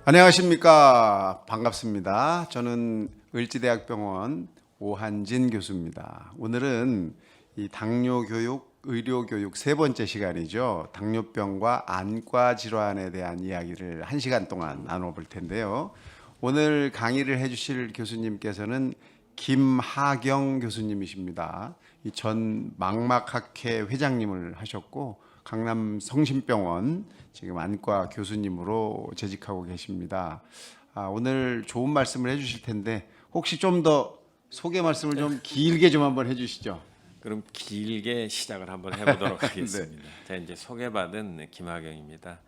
안녕하십니까. 반갑습니다. 저는 을지대학병원 오한진 교수입니다. 오늘은 이 당뇨교육, 의료교육 세 번째 시간이죠. 당뇨병과 안과 질환에 대한 이야기를 1시간 동안 나눠볼 텐데요. 오늘 강의를 해주실 교수님께서는 김하경 교수님이십니다. 이 전 망막학회 회장님을 하셨고 강남 성심병원 지금 안과 교수님으로 재직하고 계십니다. 오늘 좋은 말씀을 해주실 텐데 혹시 좀 더 소개 말씀을 좀 길게 좀 한번 해주시죠. 그럼 길게 시작을 한번 해보도록 네. 하겠습니다. 제가 이제 소개받은 김하경입니다.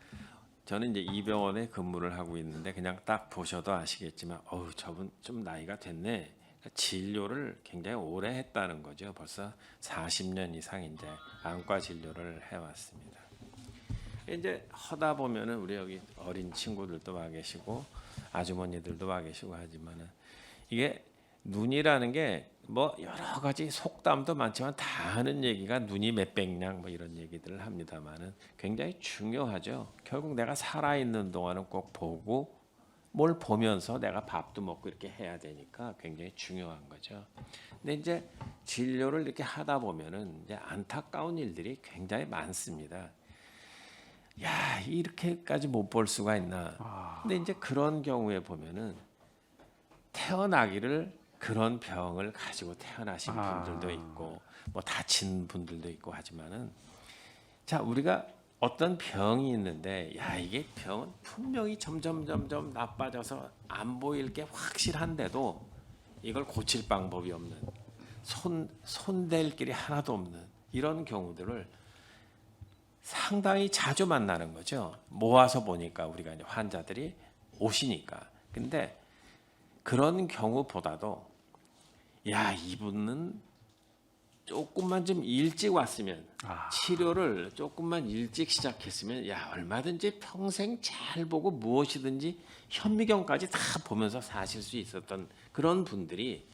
저는 이제 이 병원에 근무를 하고 있는데 그냥 딱 보셔도 아시겠지만, 저분 좀 나이가 됐네. 그러니까 진료를 굉장히 오래 했다는 거죠. 벌써 40년 이상 이제 안과 진료를 해왔습니다. 이제 하다 보면은 우리 여기 어린 친구들도 와 계시고 아주머니들도 와 계시고 하지만은 이게 눈이라는 게 뭐 여러 가지 속담도 많지만 다 하는 얘기가 눈이 몇백냥 뭐 이런 얘기들을 합니다만은 굉장히 중요하죠. 결국 내가 살아 있는 동안은 꼭 보고 뭘 보면서 내가 밥도 먹고 이렇게 해야 되니까 굉장히 중요한 거죠. 근데 이제 진료를 이렇게 하다 보면은 이제 안타까운 일들이 굉장히 많습니다. 야, 이렇게까지 못 볼 수가 있나. 근데 이제 그런 경우에 보면은 태어나기를 그런 병을 가지고 태어나신 분들도 있고 뭐 다친 분들도 있고 하지만은 자, 우리가 어떤 병이 있는데 이게 병은 분명히 점점 나빠져서 안 보일 게 확실한데도 이걸 고칠 방법이 없는 손댈 길이 하나도 없는 이런 경우들을 상당히 자주 만나는 거죠. 모아서 보니까 우리가 이제 환자들이 오시니까. 근데 그런 경우보다도 이분은 조금만 좀 일찍 왔으면 치료를 조금만 일찍 시작했으면 얼마든지 평생 잘 보고 무엇이든지 현미경까지 다 보면서 사실 수 있었던 그런 분들이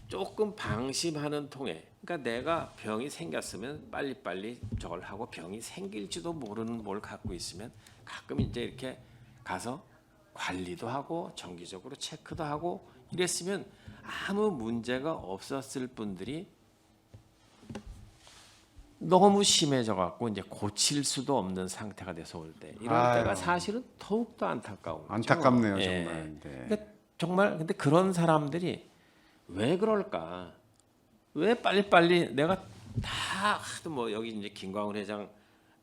조금 방심하는 통에 그러니까 내가 병이 생겼으면 빨리빨리 저걸 하고 병이 생길지도 모르는 뭘 갖고 있으면 가끔 이제 이렇게 가서 관리도 하고 정기적으로 체크도 하고 이랬으면 아무 문제가 없었을 분들이 너무 심해져 갖고 이제 고칠 수도 없는 상태가 돼서 올 때 이럴 때가 사실은 더욱더 안타까운 거죠. 안타깝네요, 정말. 네. 근데 근데 그런 사람들이 왜 그럴까? 왜 빨리빨리 내가 다 하도 뭐 여기 이제 김광훈 회장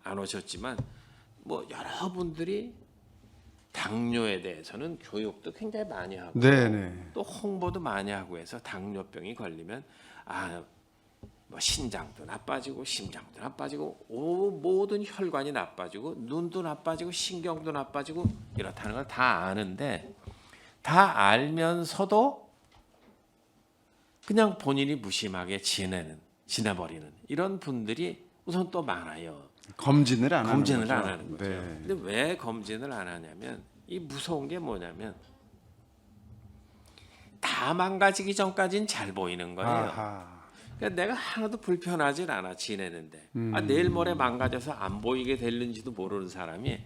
안 오셨지만 뭐 여러분들이 당뇨에 대해서는 교육도 굉장히 많이 하고 또 홍보도 많이 하고 해서 당뇨병이 걸리면 뭐 신장도 나빠지고 심장도 나빠지고 모든 혈관이 나빠지고 눈도 나빠지고 신경도 나빠지고 이렇다는 걸 다 아는데 다 알면서도 그냥 본인이 무심하게 지내버리는 이런 분들이 우선 또 많아요. 검진을 안 하는 거죠. 근데 왜 검진을 안 하냐면 이 무서운 게 뭐냐면 다 망가지기 전까지는 잘 보이는 거예요. 그러니까 내가 하나도 불편하진 않아 지내는데 내일 모레 망가져서 안 보이게 될는지도 모르는 사람이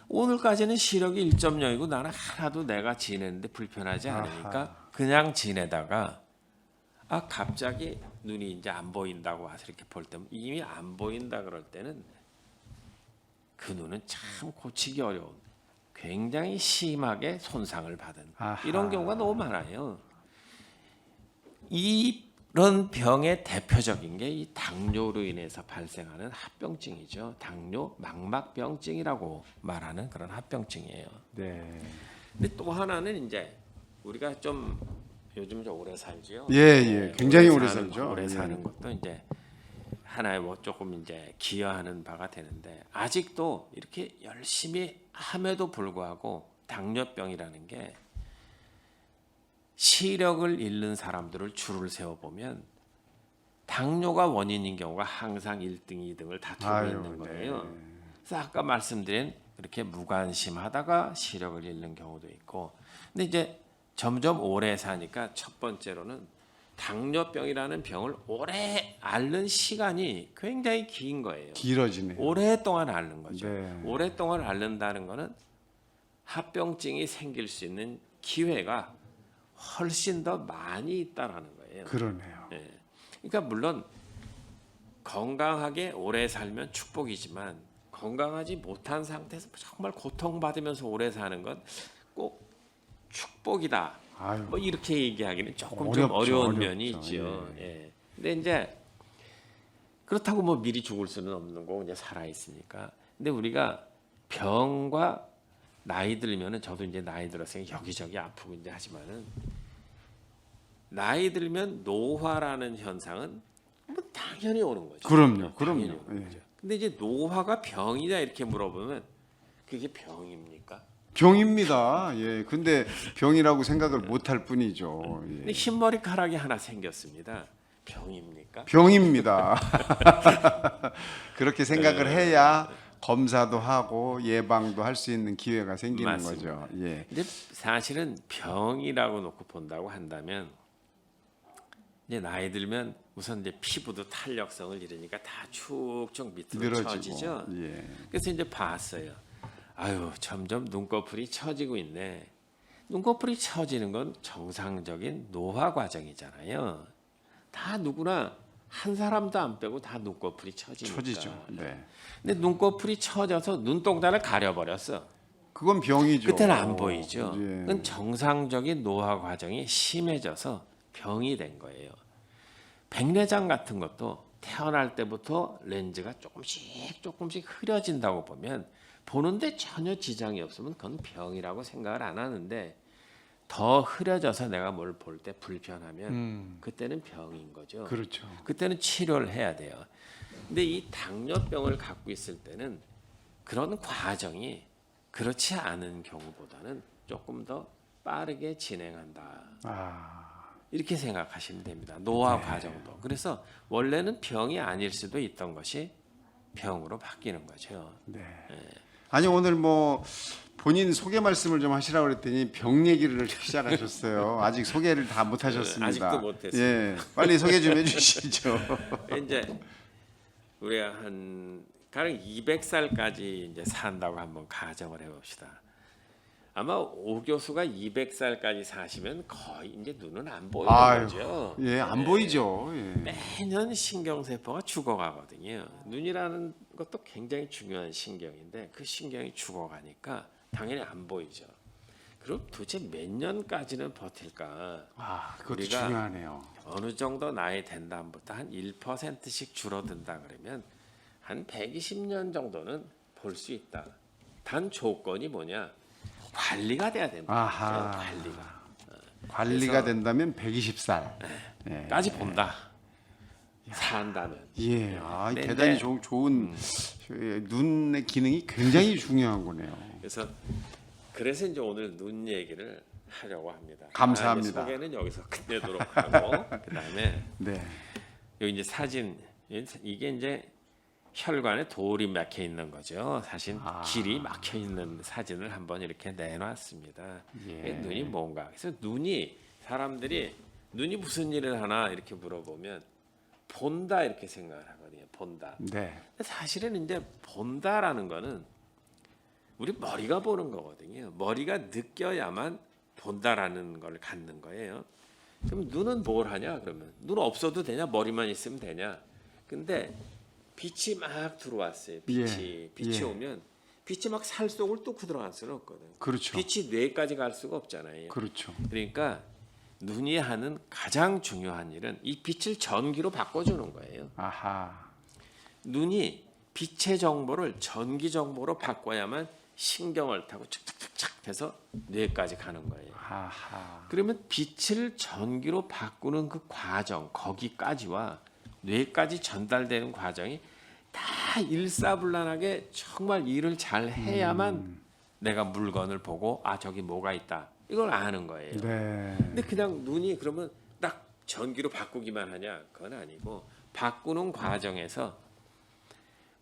오늘까지는 시력이 1.0이고 나는 하나도 내가 지내는데 불편하지 않으니까 그냥 지내다가 갑자기 눈이 이제 안 보인다고 와서 이렇게 볼 때면 이미 안 보인다 그럴 때는 그 눈은 참 고치기 어려운 굉장히 심하게 손상을 받은 이런 경우가 너무 많아요. 이런 병의 대표적인 게 이 당뇨로 인해서 발생하는 합병증이죠. 당뇨 망막병증이라고 말하는 그런 합병증이에요. 근데 또 하나는 이제 우리가 좀 요즘 좀 오래 살지요. 굉장히 오래 살죠. 오래 사는 것도 이제 하나의 뭐 조금 이제 기여하는 바가 되는데 아직도 이렇게 열심히 함에도 불구하고 당뇨병이라는 게 시력을 잃는 사람들을 줄을 세워 보면 당뇨가 원인인 경우가 항상 1등, 2등을 다투고 있는 거예요. 그래서 아까 말씀드린 이렇게 무관심하다가 시력을 잃는 경우도 있고, 근데 이제 점점 오래 사니까 첫 번째로는 당뇨병이라는 병을 오래 앓는 시간이 굉장히 긴 거예요. 길어지네요. 오랫동안 앓는 거죠. 오랫동안 앓는다는 거는 합병증이 생길 수 있는 기회가 훨씬 더 많이 있다라는 거예요. 그러네요. 예. 그러니까 물론 건강하게 오래 살면 축복이지만 건강하지 못한 상태에서 정말 고통받으면서 오래 사는 건 꼭 축복이다. 아유, 뭐 이렇게 얘기하기는 조금 어렵죠, 좀 어려운 어렵죠. 면이 있죠. 예. 예. 근데 이제 그렇다고 뭐 미리 죽을 수는 없는 거고 이제 살아 있으니까. 근데 우리가 병과 나이 들면은 저도 이제 나이 들어서 여기저기 아프고 이제 하지만은 나이 들면 노화라는 현상은 뭐 당연히 오는 거죠. 그럼요, 당연히 그럼요. 오는 예. 거죠. 근데 이제 노화가 병이냐 이렇게 물어보면 그게 병입니까? 병입니다. 예. 근데 병이라고 생각을 못할 뿐이죠. 예. 근데 흰머리카락이 하나 생겼습니다. 병입니까? 병입니다. 그렇게 생각을 네. 해야 검사도 하고 예방도 할 수 있는 기회가 생기는 맞습니다. 거죠. 예. 근데 사실은 병이라고 놓고 본다고 한다면 이제 나이 들면 우선 이제 피부도 탄력성을 잃으니까 다 축축 밑으로 늘어지고. 처지죠. 예. 그래서 이제 봤어요. 아유, 점점 눈꺼풀이 처지고 있네. 눈꺼풀이 처지는 건 정상적인 노화 과정이잖아요. 다 누구나 한 사람도 안 빼고 다 눈꺼풀이 처지니까. 처지죠. 네. 근데 눈꺼풀이 처져서 눈동자를 가려버렸어. 그건 병이죠. 그때는 안 보이죠. 예. 그건 정상적인 노화 과정이 심해져서 병이 된 거예요. 백내장 같은 것도 태어날 때부터 렌즈가 조금씩 흐려진다고 보면 보는데 전혀 지장이 없으면 그건 병이라고 생각을 안 하는데 더 흐려져서 내가 뭘 볼 때 불편하면 그때는 병인 거죠. 그렇죠. 그때는 치료를 해야 돼요. 근데 이 당뇨병을 갖고 있을 때는 그런 과정이 그렇지 않은 경우보다는 조금 더 빠르게 진행한다. 아, 이렇게 생각하시면 됩니다. 노화 네. 과정도. 그래서 원래는 병이 아닐 수도 있던 것이 병으로 바뀌는 거죠. 네. 아니 오늘 뭐 본인 소개 말씀을 좀 하시라고 그랬더니 병 얘기를 시작하셨어요. 아직 소개를 다 못 하셨습니다. 아직도 못했습니다. 예. 빨리 소개 좀 해주시죠. 이제 우리가 한 가령 200살까지 이제 산다고 한번 가정을 해봅시다. 아마 오 교수가 200살까지 사시면 거의 이제 눈은 안 보이는 아유, 거죠. 예, 안 보이죠. 예. 매년 신경세포가 죽어가거든요. 눈이라는 것도 굉장히 중요한 신경인데 그 신경이 죽어가니까 당연히 안 보이죠. 그럼 도대체 몇 년까지는 버틸까? 아, 그것도 우리가 중요하네요. 어느 정도 나이 된 다음부터 한 1%씩 줄어든다 그러면 한 120년 정도는 볼 수 있다. 단 조건이 뭐냐? 관리가 돼야 된다. 아하. 관리가 그래서- 된다면 120살. 예. 까지 본다. 산다면. 예. 아, 네, 대단히 네. 좋은 눈의 기능이 굉장히 중요한 거네요. 그래서 이제 오늘 눈 얘기를 하려고 합니다. 감사합니다. 아, 이제 소개는 여기서 끝내도록 하고 그다음에 네. 여기 이제 사진 이게 이제 혈관에 돌이 막혀 있는 거죠. 사실 길이 막혀 있는 사진을 한번 이렇게 내놨습니다. 예. 이게 눈이 뭔가. 그래서 눈이 사람들이 눈이 무슨 일을 하나 이렇게 물어보면 본다 이렇게 생각을 하거든요. 본다. 네. 근데 사실은 이제 본다라는 거는 우리 머리가 보는 거거든요. 머리가 느껴야만 본다라는 걸 갖는 거예요. 그럼 눈은 뭘 하냐? 그러면 눈 없어도 되냐? 머리만 있으면 되냐? 근데 빛이 막 들어왔어요. 빛이 예. 오면 빛이 막 살 속을 뚫고 들어갈 수는 없거든. 그렇죠. 빛이 뇌까지 갈 수가 없잖아요. 그렇죠. 그러니까 눈이 하는 가장 중요한 일은 이 빛을 전기로 바꿔주는 거예요. 아하. 눈이 빛의 정보를 전기 정보로 바꿔야만 신경을 타고 착착착착 해서 뇌까지 가는 거예요. 아하. 그러면 빛을 전기로 바꾸는 그 과정 거기까지와 뇌까지 전달되는 과정이 다 일사불란하게 정말 일을 잘 해야만 내가 물건을 보고 아 저기 뭐가 있다 이걸 아는 거예요. 네. 근데 그냥 눈이 그러면 딱 전기로 바꾸기만 하냐? 그건 아니고 바꾸는 과정에서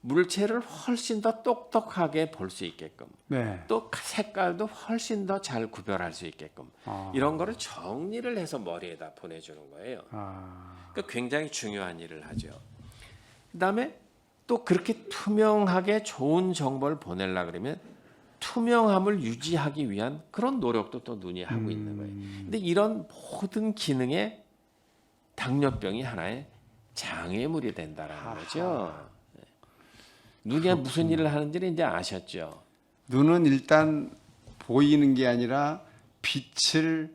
물체를 훨씬 더 똑똑하게 볼 수 있게끔 네. 또 색깔도 훨씬 더 잘 구별할 수 있게끔 이런 거를 정리를 해서 머리에다 보내주는 거예요. 아. 그러니까 굉장히 중요한 일을 하죠. 그다음에 또 그렇게 투명하게 좋은 정보를 보내려 그러면 투명함을 유지하기 위한 그런 노력도 또 눈이 하고 있는 거예요. 근데 이런 모든 기능에 당뇨병이 하나의 장애물이 된다라는 거죠. 눈이 무슨 일을 하는지는 이제 아셨죠. 눈은 일단 보이는 게 아니라 빛을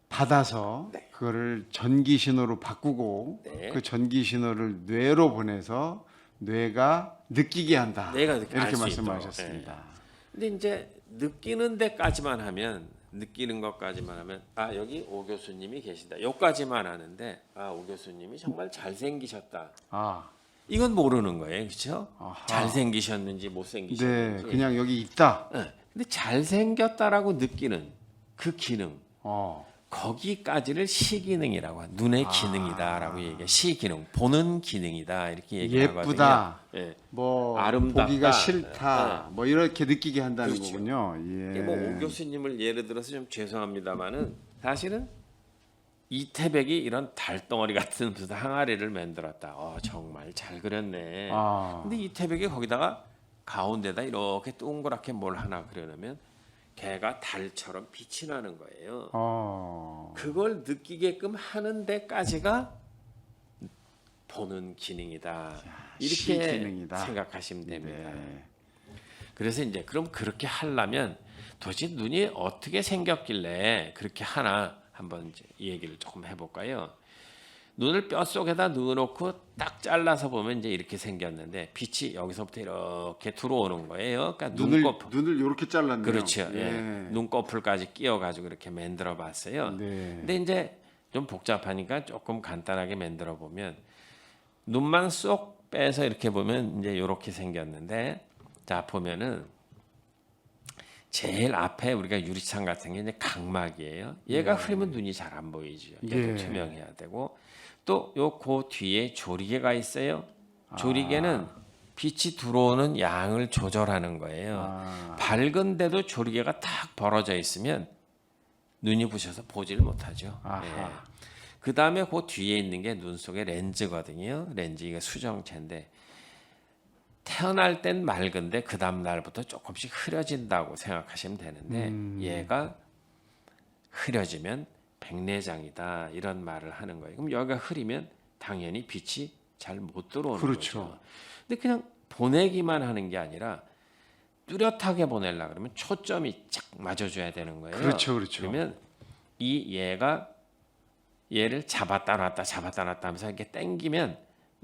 받아서 그거를 전기 신호로 바꾸고 네. 그 전기 신호를 뇌로 보내서 뇌가 느끼게 한다. 뇌가 이렇게 알 수 말씀하셨습니다. 근데 이제 느끼는 데까지만 하면 느끼는 것까지만 하면 아 여기 오 교수님이 계신다. 여기까지만 하는데 아 오 교수님이 정말 잘생기셨다. 아, 이건 모르는 거예요, 그렇죠? 아하. 잘생기셨는지 네, 못생기셨는지. 그냥 여기 있다. 네. 근데 잘생겼다라고 느끼는 그 기능 어, 거기까지를 시기능이라고 눈의 기능이다라고 얘기해. 시기능 보는 기능이다 이렇게 얘기하거든요. 예쁘다. 예. 뭐 아름답다. 보기가 싫다. 네. 뭐 이렇게 느끼게 한다는 그렇죠. 거군요. 이게 예. 뭐오 교수님을 예를 들어서 좀 죄송합니다만은 사실은 이태백이 이런 달덩어리 같은 무슨 항아리를 만들었다. 정말 잘 그렸네. 아, 근데 이태백이 거기다가 가운데다 이렇게 동그랗게 뭘 하나 그려놓으면 걔가 달처럼 빛이 나는 거예요. 그걸 느끼게끔 하는 데까지가 보는 기능이다. 이렇게 시기능이다. 생각하시면 됩니다. 네. 그래서 이제 그럼 그렇게 하려면 도대체 눈이 어떻게 생겼길래 그렇게 하나 한번 이제 이 얘기를 조금 해볼까요? 눈을 뼛속에다 넣어놓고 딱 잘라서 보면 이제 이렇게 생겼는데 빛이 여기서부터 이렇게 들어오는 거예요. 그러니까 눈을 이렇게 잘랐네요. 그렇죠. 예. 예. 눈꺼풀까지 끼워가지고 이렇게 만들어 봤어요. 네. 근데 이제 좀 복잡하니까 조금 간단하게 만들어 보면 눈만 쏙 빼서 이렇게 보면 이제 이렇게 생겼는데 자 보면은 제일 앞에 우리가 유리창 같은 게 이제 각막이에요. 얘가 흐리면 눈이 잘 안 보이죠. 얘도 예. 투명해야 되고 또 요 그 뒤에 조리개가 있어요. 조리개는 빛이 들어오는 양을 조절하는 거예요. 밝은데도 조리개가 탁 벌어져 있으면 눈이 부셔서 보지를 못하죠. 예. 그 다음에 그 뒤에 있는 게 눈 속의 렌즈거든요. 렌즈 이게 수정체인데 태어날 땐 맑은데 그 다음 날부터 조금씩 흐려진다고 생각하시면 되는데 얘가 흐려지면 백내장이다 이런 말을 하는 거예요. 그럼 여기가 흐리면 당연히 빛이 잘 못 들어오는 그렇죠. 거죠. 근데 그냥 보내기만 하는 게 아니라 뚜렷하게 보내려 그러면 초점이 쫙 맞아줘야 되는 거예요. 그렇죠, 그렇죠. 그러면 이 얘가 얘를 잡았다 놨다 잡았다 놨다 하면서 이렇게 당기면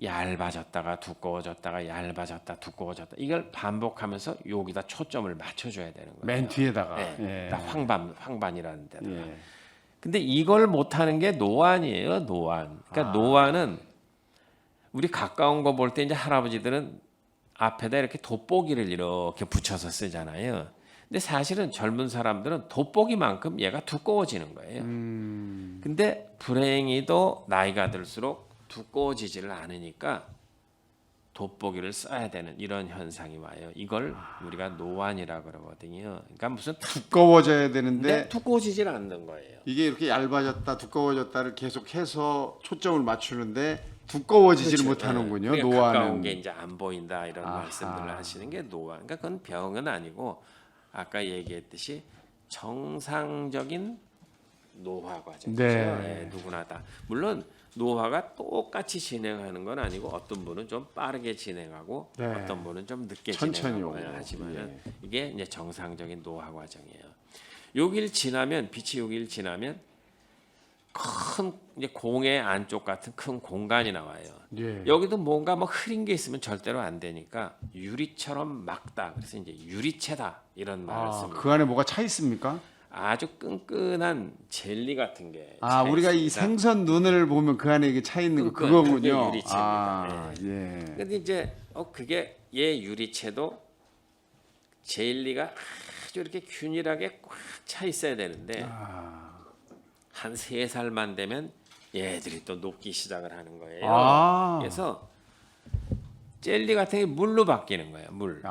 얇아졌다가 두꺼워졌다가 얇아졌다 두꺼워졌다 이걸 반복하면서 여기다 초점을 맞춰줘야 되는 거예요. 맨 뒤에다가. 네, 예. 딱 황반이라는 데다. 예. 근데 이걸 못하는 게 노안이에요. 노안. 그러니까 노안은 우리 가까운 거 볼 때 이제 할아버지들은 앞에다 이렇게 돋보기를 이렇게 붙여서 쓰잖아요. 근데 사실은 젊은 사람들은 돋보기만큼 얘가 두꺼워지는 거예요. 근데 불행히도 나이가 들수록 두꺼워지지를 않으니까 돋보기를 써야 되는 이런 현상이 와요. 이걸 우리가 노안이라 그러거든요. 그러니까 무슨 두꺼워져야 되는데 근데 두꺼워지질 않는 거예요. 이게 이렇게 얇아졌다 두꺼워졌다를 계속해서 초점을 맞추는데 두꺼워지지를 그렇죠. 못하는군요. 그러니까 가까운 노안은. 게 이제 안 보인다 이런 말씀들을 하시는 게 노안. 그러니까 그건 병은 아니고 아까 얘기했듯이 정상적인 노화 과정이죠. 네. 누구나 다. 물론 노화가 똑같이 진행하는 건 아니고 어떤 분은 좀 빠르게 진행하고 네. 어떤 분은 좀 늦게 천천히 진행하고 오고. 하지만은 이게 이제 정상적인 노화 과정이에요. 6일 지나면 빛이 6일 지나면 큰 이제 공의 안쪽 같은 큰 공간이 나와요. 예. 여기도 뭔가 뭐 흐린 게 있으면 절대로 안 되니까 유리처럼 막다. 그래서 이제 유리체다 이런 말을 씁니다. 그 안에 뭐가 차 있습니까? 아주 끈끈한 젤리 같은 게. 우리가 이 생선 눈을 보면 그 안에 이게 차 있는 거 그거군요. 그게 유리체입니다. 예. 근데 이제 그게 얘 유리체도 젤리가 아주 이렇게 균일하게 꽉 차 있어야 되는데 한 3살만 되면 얘들이 또 녹기 시작을 하는 거예요. 그래서 젤리 같은 게 물로 바뀌는 거예요. 물.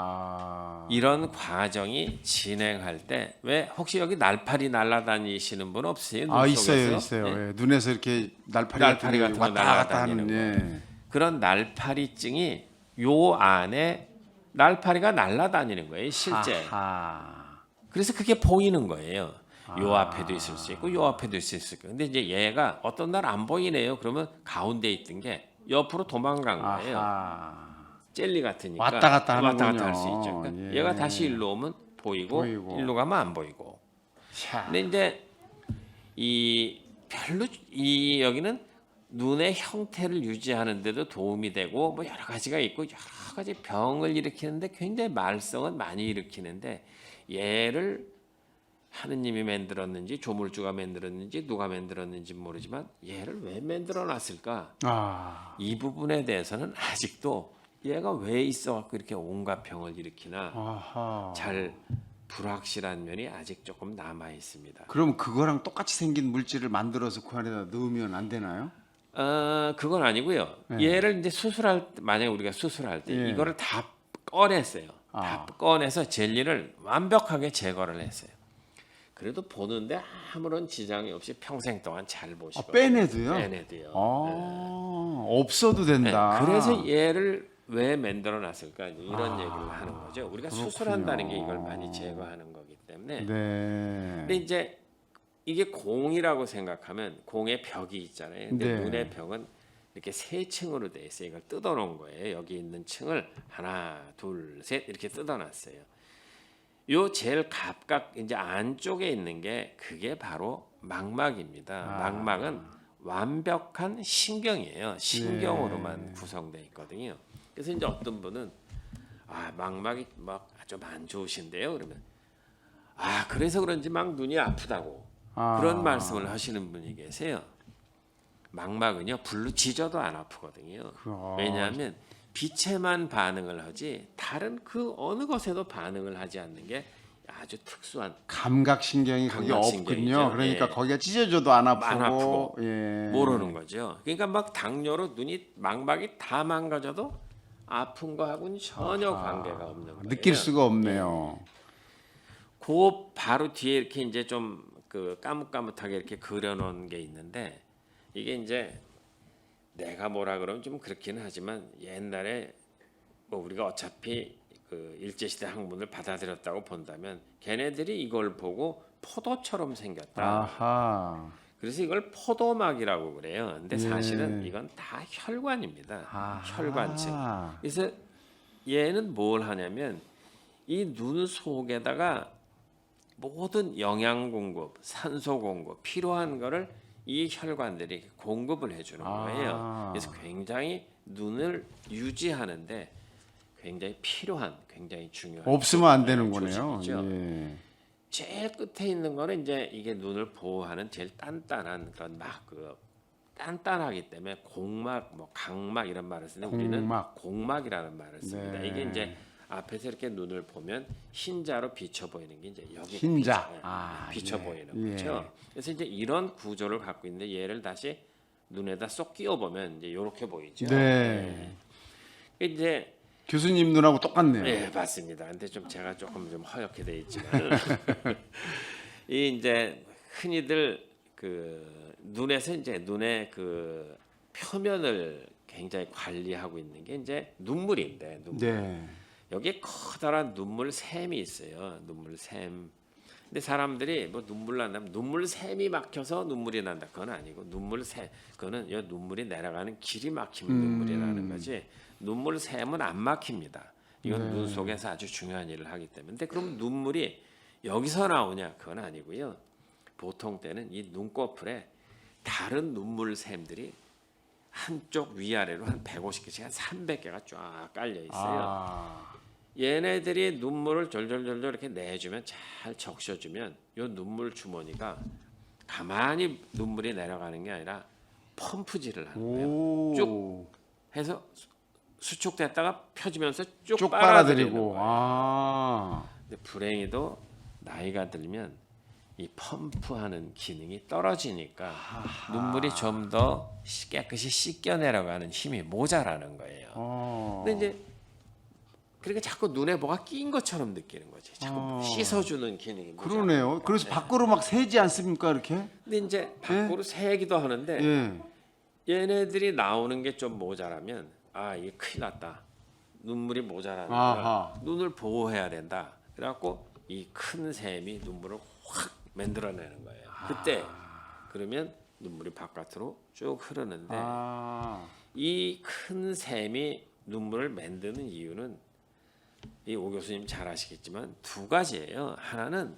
이런 과정이 진행할 때 왜 혹시 여기 날파리 날아다니시는 분 없어요? 눈 속에서? 있어요. 네? 예. 눈에서 이렇게 날파리 같은 거 왔다 갔다 하는. 날아다니는 그런 날파리증이 요 안에 날파리가 날아다니는 거예요. 실제. 그래서 그게 보이는 거예요. 요 앞에도 있을 수 있고 요 앞에도 있을 수 있고. 근데 이제 얘가 어떤 날 안 보이네요. 그러면 가운데 있던 게 옆으로 도망간 거예요. 아하. 젤리 같으니까 왔다 갔다 하는군요. 할 수 있죠. 그러니까 예. 얘가 다시 일로 오면 보이고 일로 가면 안 보이고. 샤. 근데 이제 이 별로 이 여기는 눈의 형태를 유지하는데도 도움이 되고 뭐 여러 가지가 있고 여러 가지 병을 일으키는데 굉장히 말썽은 많이 일으키는데 얘를 하느님이 만들었는지 조물주가 만들었는지 누가 만들었는지 모르지만 얘를 왜 만들어 놨을까? 아. 이 부분에 대해서는 아직도 얘가 왜 있어 갖고 이렇게 온갖 병을 일으키나 아하. 잘 불확실한 면이 아직 조금 남아 있습니다. 그럼 그거랑 똑같이 생긴 물질을 만들어서 그 안에다 넣으면 안 되나요? 그건 아니고요. 얘를 이제 수술할 때, 만약에 우리가 수술할 때 예. 이거를 다 꺼냈어요. 다 꺼내서 젤리를 완벽하게 제거를 했어요. 그래도 보는데 아무런 지장이 없이 평생 동안 잘 보시고 빼내도요? 빼내도요. 없어도 된다. 네, 그래서 얘를 왜 만들어 놨을까 이런 얘기를 하는 거죠. 우리가 그렇군요. 수술한다는 게 이걸 많이 제거하는 거기 때문에. 네. 근데 이제 이게 공이라고 생각하면 공의 벽이 있잖아요. 근데 네. 눈의 벽은 이렇게 세 층으로 돼 있어요. 이걸 뜯어놓은 거예요. 여기 있는 층을 하나, 둘, 셋 이렇게 뜯어놨어요. 요 제일 각각 이제 안쪽에 있는 게 그게 바로 망막입니다. 망막은 완벽한 신경이에요. 신경으로만 구성되어 있거든요. 그래서 이제 어떤 분은 망막이 막 좀 안 좋으신데요. 그러면 그래서 그런지 막 눈이 아프다고 그런 말씀을 하시는 분이 계세요. 망막은요 불로 지져도 안 아프거든요. 왜냐하면 빛에만 반응을 하지 다른 그 어느 것에도 반응을 하지 않는 게 아주 특수한 감각신경이 거기 감각신경이죠. 없군요. 그러니까 예. 거기가 찢어져도 안 아프고, 안 아프고 예. 모르는 거죠. 그러니까 막 당뇨로 눈이 망막이 다 망가져도 아픈 거하고는 전혀 관계가 없는 거예요. 느낄 수가 없네요. 그 바로 뒤에 이렇게 이제 좀 그 까뭇까뭇하게 이렇게 그려놓은 게 있는데 이게 이제 내가 뭐라 그러면 좀 그렇기는 하지만 옛날에 뭐 우리가 어차피 그 일제시대 학문을 받아들였다고 본다면 걔네들이 이걸 보고 포도처럼 생겼다. 아하. 그래서 이걸 포도막이라고 그래요. 근데 사실은 이건 다 혈관입니다. 아하. 혈관층. 그래서 얘는 뭘 하냐면 이 눈 속에다가 모든 영양 공급, 산소 공급 필요한 거를 이 혈관들이 공급을 해주는 거예요. 그래서 굉장히 눈을 유지하는데 굉장히 필요한, 굉장히 중요한. 없으면 안 되는 거네요. 조직이죠. 예. 제일 끝에 있는 거는 이제 이게 눈을 보호하는 제일 단단한 그런 단단하기 때문에 공막, 뭐 각막 이런 말을 쓰는데 우리는 공막. 공막이라는 말을 씁니다. 네. 이게 이제 앞에서 이렇게 눈을 보면 흰자로 비쳐 보이는 게 이제 여기 흰자. 비쳐 예. 보이는 거죠. 그래서 이제 이런 구조를 갖고 있는데 얘를 다시 눈에다 쏙 끼워 보면 이제 이렇게 보이죠. 네. 이제 교수님 눈하고 똑같네요. 예, 맞습니다. 근데 좀 제가 조금 좀 허옇게 돼 있지만 이 이제 흔히들 그 눈에서 이제 눈의 그 표면을 굉장히 관리하고 있는 게 이제 눈물인데 눈물. 네. 여기에 커다란 눈물 샘이 있어요. 눈물 샘. 근데 사람들이 뭐 눈물 난다면 눈물 샘이 막혀서 눈물이 난다. 그건 아니고 눈물 샘 그거는 이 눈물이 내려가는 길이 막히면 눈물이라는 거지. 눈물 샘은 안 막힙니다. 이건 눈 속에서 아주 중요한 일을 하기 때문에. 근데 그럼 눈물이 여기서 나오냐? 그건 아니고요. 보통 때는 이 눈꺼풀에 다른 눈물 샘들이 한쪽 위아래로 한 150개씩 한 300개가 쫙 깔려 있어요. 얘네들이 눈물을 졸졸졸졸 이렇게 내주면 잘 적셔주면 요 눈물 주머니가 가만히 눈물이 내려가는 게 아니라 펌프질을 하는 거예요. 쭉 해서 수축됐다가 펴지면서 쭉 빨아들이고. 근데 불행히도 나이가 들면 이 펌프하는 기능이 떨어지니까 눈물이 좀 더 깨끗이 씻겨 내려가는 힘이 모자라는 거예요. 근데 이제 그러니까 자꾸 눈에 뭐가 낀 것처럼 느끼는 거지. 자꾸 씻어주는 기능이 모자라는 그러네요. 그래서 밖으로 막 새지 않습니까, 이렇게? 근데 이제 밖으로 새기도 하는데 예. 얘네들이 나오는 게 좀 모자라면 이게 큰일 났다. 눈물이 모자라니까 눈을 보호해야 된다. 그래갖고 이 큰 샘이 눈물을 확 만들어내는 거예요. 그때 그러면 눈물이 바깥으로 쭉 흐르는데 이 큰 샘이 눈물을 만드는 이유는 이 오 교수님 잘 아시겠지만 두 가지예요. 하나는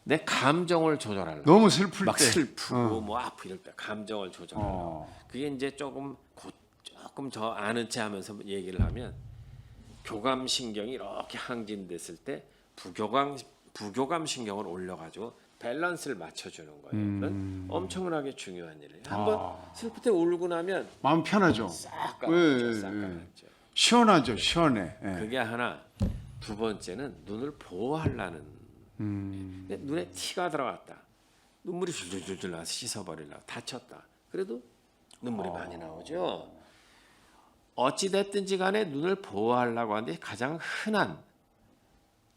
내 감정을 조절하려고. 너무 슬플 막 때. 슬프고 뭐 아프 이럴 때 감정을 조절하려고. 어. 그게 이제 조금 더 아는 체 하면서 얘기를 하면 교감 신경이 이렇게 항진됐을 때 부교감 신경을 올려가지고 밸런스를 맞춰주는 거예요. 그런 엄청나게 중요한 일이에요. 한번 슬플 때 울고 나면 마음 편하죠. 싹 가라앉죠. 예, 싹 예. 가라앉죠. 시원하죠, 시원해. 예. 그게 하나. 두 번째는 눈을 보호하려는. 근데 눈에 티가 들어갔다. 눈물이 줄줄줄 나서 씻어버리려고 다쳤다. 그래도 눈물이 많이 나오죠. 어찌 됐든지 간에 눈을 보호하려고 하는데 가장 흔한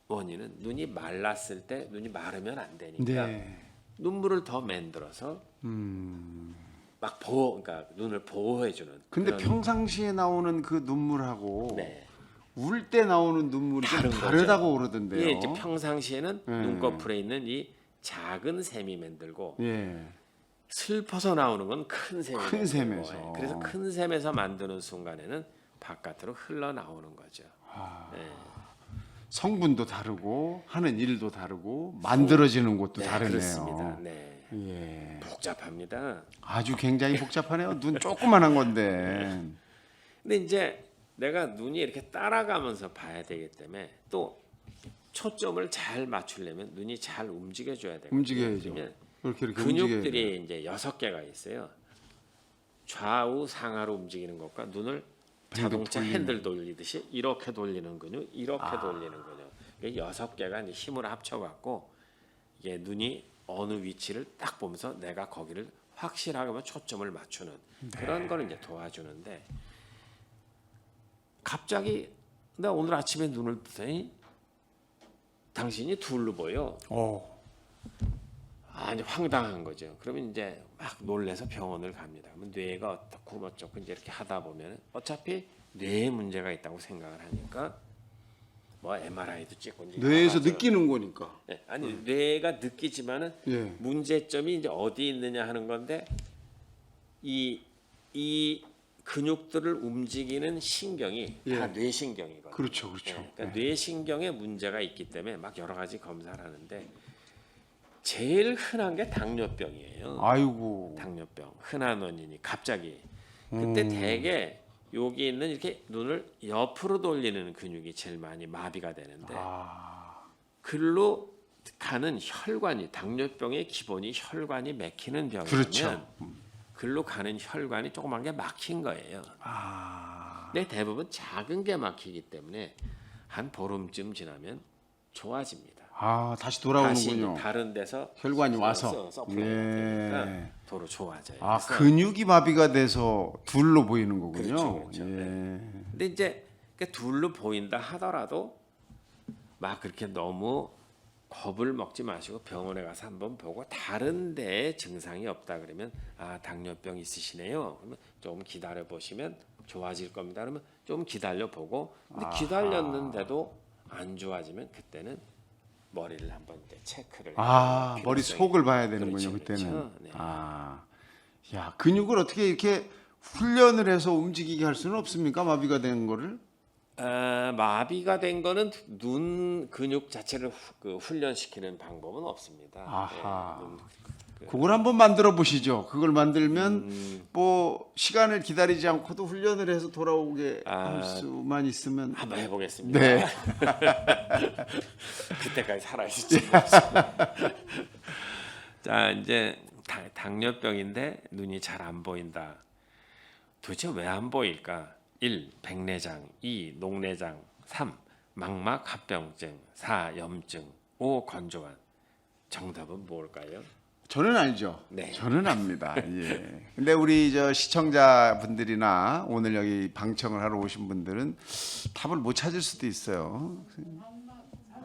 원인은 눈이 말랐을 때 눈이 마르면 안 되니까 네. 눈물을 더 만들어서 막 그러니까 눈을 보호해주는. 근데 그런- 평상시에 나오는 그 눈물하고 네. 울 때 나오는 눈물이 좀 다른 거죠. 다르다고 그러던데요. 예, 이제 평상시에는 네. 눈꺼풀에 있는 이 작은 샘이 만들고 예. 슬퍼서 나오는 건 큰 샘이 큰 만들고, 샘에서. 예. 그래서 큰 샘에서 만드는 순간에는 바깥으로 흘러나오는 거죠. 예. 성분도 다르고 하는 일도 다르고 만들어지는 곳도 네, 다르네요. 그렇습니다. 네. 예. 복잡합니다. 아주 굉장히 복잡하네요. 눈 조그만한 건데. 근데 이제 내가 눈이 이렇게 따라가면서 봐야 되기 때문에 또 초점을 잘 맞추려면 눈이 잘 움직여줘야 되거든요. 움직여야죠. 그러면 이렇게 근육들이 이제 6개가 있어요. 좌우 상하로 움직이는 것과 눈을 자동차 돌리는. 핸들 돌리듯이 이렇게 돌리는 근육, 이렇게 돌리는 근육. 이게 6개가 이제 힘을 합쳐갖고 이게 눈이 어느 위치를 딱 보면서 내가 거기를 확실하게 초점을 맞추는 그런 거를 이제 도와주는데 갑자기 나 오늘 아침에 눈을 뜨더니 당신이 둘로 보여. 이제 황당한 거죠. 그러면 이제 막 놀래서 병원을 갑니다. 그러면 뇌가 어떻고 어쩌고 이제 이렇게 하다 보면 어차피 뇌에 문제가 있다고 생각을 하니까 뭐 MRI도 찍고 이제 뇌에서 여러 가지- 느끼는 거니까. 네, 아니 뇌가 느끼지만은 예. 문제점이 이제 어디 있느냐 하는 건데 이 근육들을 움직이는 신경이 예. 다 뇌신경이거든요. 그렇죠, 그렇죠. 네, 그러니까 뇌신경에 문제가 있기 때문에 막 여러 가지 검사를 하는데 제일 흔한 게 당뇨병이에요. 아이고. 당뇨병 흔한 원인이 갑자기 그때 대개 여기 있는 이렇게 눈을 옆으로 돌리는 근육이 제일 많이 마비가 되는데 글로 가는 혈관이 당뇨병의 기본이 혈관이 막히는 병이면 그렇죠. 글로 가는 혈관이 조그만 게 막힌 거예요. 근데 대부분 작은 게 막히기 때문에 한 보름쯤 지나면 좋아집니다. 다시 다시 돌아오는군요. 다른 데서 혈관이 와서. 서플라이가 예. 되니까 도로 좋아져요. 그래서 근육이 마비가 돼서 둘로 보이는 거군요. 그렇죠, 그렇죠. 예. 근데 이제 둘로 보인다 하더라도 막 그렇게 너무 겁을 먹지 마시고 병원에 가서 한번 보고 다른 데에 증상이 없다 그러면 당뇨병 있으시네요. 그러면 좀 기다려 보시면 좋아질 겁니다. 그러면 좀 기다려 보고 근데 기다렸는데도 안 좋아지면 그때는 머리를 한번 이제 체크를 해야 머리 필요성이- 속을 봐야 되는군요. 그렇죠, 그때는. 그렇죠. 네. 야, 근육을 어떻게 이렇게 훈련을 해서 움직이게 할 수는 없습니까? 마비가 된 거를? 마비가 된 거는 눈 근육 자체를 훈련시키는 방법은 없습니다. 아하. 눈 그걸 한번 만들어 보시죠. 그걸 만들면 뭐 시간을 기다리지 않고도 훈련을 해서 돌아오게 할 수만 있으면 한번 해보겠습니다. 네. 그때까지 살아있을지. 자 이제 당뇨병인데 눈이 잘 안 보인다. 도대체 왜 안 보일까? 1. 백내장 2. 녹내장 3. 망막 합병증 4. 염증 5. 건조한. 정답은 뭘까요? 저는 알죠. 네. 저는 압니다. 예. 근데 우리 저 시청자분들이나 오늘 여기 방청을 하러 오신 분들은 답을 못 찾을 수도 있어요.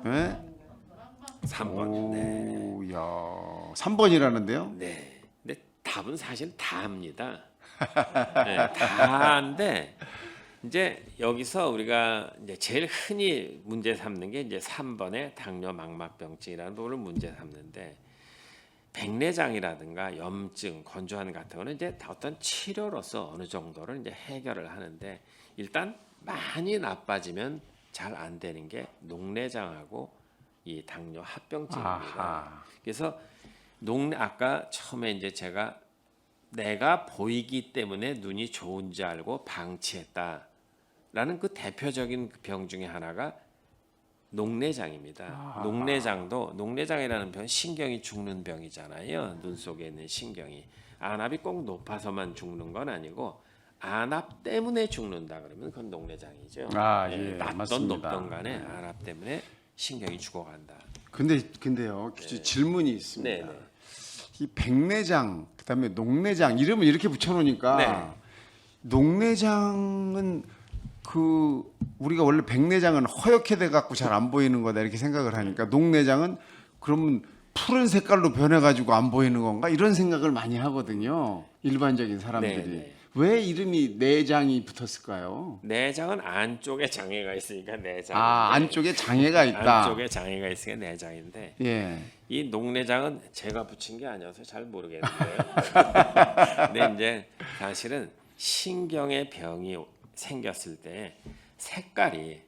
네? 3번. 네. 오, 야, 3번이라는데요? 네. 근데 답은 사실 다입니다. 네, 다인데 이제 여기서 우리가 이제 제일 흔히 문제 삼는 게 이제 3번의 당뇨 망막병증이라는 부분을 문제 삼는데 백내장이라든가 염증, 건조한 같은 거는 이제 어떤 치료로서 어느 정도를 이제 해결을 하는데 일단 많이 나빠지면 잘 안 되는 게 녹내장하고 이 당뇨 합병증입니다. 아하. 그래서 아까 처음에 이제 제가 내가 보이기 때문에 눈이 좋은지 알고 방치했다라는 그 대표적인 병 중에 하나가 녹내장입니다. 녹내장이라는 병은 신경이 죽는 병이잖아요. 눈 속에 있는 신경이 안압이 꼭 높아서만 죽는 건 아니고 안압 때문에 죽는다 그러면 그건 녹내장이죠. 낮던 맞습니다. 높던 간에 안압 때문에 신경이 죽어간다. 근데요, 질문이 있습니다. 네네. 이 백내장, 그다음에 녹내장 이름을 이렇게 붙여놓으니까 네. 녹내장은 우리가 원래 백내장은 허옇게 돼 갖고 잘 안 보이는 거다 이렇게 생각을 하니까 녹내장은 그러면 푸른 색깔로 변해가지고 안 보이는 건가 이런 생각을 많이 하거든요. 일반적인 사람들이. 네네. 왜 이름이 내장이 붙었을까요? 내장은 안쪽에 장애가 있으니까 내장. 안쪽에 장애가 있다. 안쪽에 장애가 있으니까 내장인데 예. 이 녹내장은 제가 붙인 게 아니어서 잘 모르겠는데요. 근데 이제 사실은 신경의 병이 생겼을 때 색깔이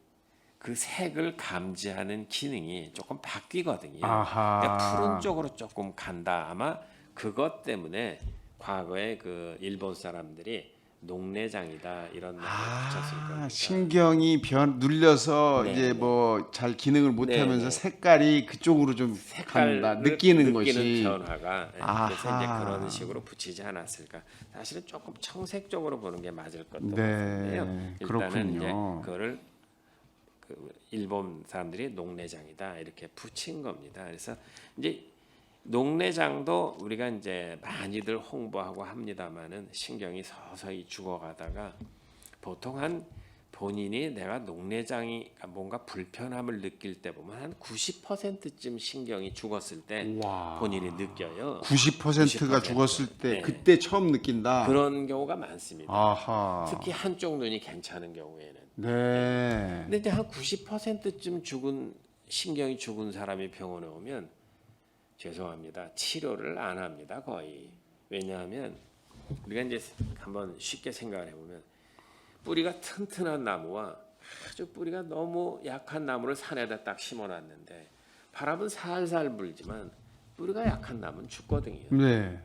그 색을 감지하는 기능이 조금 바뀌거든요. 그러니까 푸른 쪽으로 조금 간다. 아마 그것 때문에 과거에 그 일본 사람들이 녹내장이다 이런 말을 붙였을 겁니다. 신경이 눌려서 네, 이제 네. 뭐 잘 기능을 못하면서 네, 네. 색깔이 그쪽으로 좀 간다, 느끼는 것이. 변화가 그래서 이제 아하. 그런 식으로 붙이지 않았을까. 사실은 조금 청색적으로 보는 게 맞을 것도 네, 같은데요. 일단은 그렇군요. 이제 그거를 그 일본 사람들이 녹내장이다 이렇게 붙인 겁니다. 그래서 이제 녹내장도 우리가 이제 많이들 홍보하고 합니다만은 신경이 서서히 죽어가다가 보통 한 본인이 내가 녹내장이 뭔가 불편함을 느낄 때 보면 한 90%쯤 신경이 죽었을 때 와. 본인이 느껴요. 90%가 90%. 죽었을 때 네. 그때 처음 느낀다. 그런 경우가 많습니다. 아하. 특히 한쪽 눈이 괜찮은 경우에는. 네. 근데 이제 한 90%쯤 신경이 죽은 사람이 병원에 오면 죄송합니다. 치료를 안 합니다. 거의. 왜냐하면 우리가 이제 한번 쉽게 생각을 해보면 뿌리가 튼튼한 나무와 아주 뿌리가 너무 약한 나무를 산에다 딱 심어놨는데 바람은 살살 불지만 뿌리가 약한 나무는 죽거든요. 네.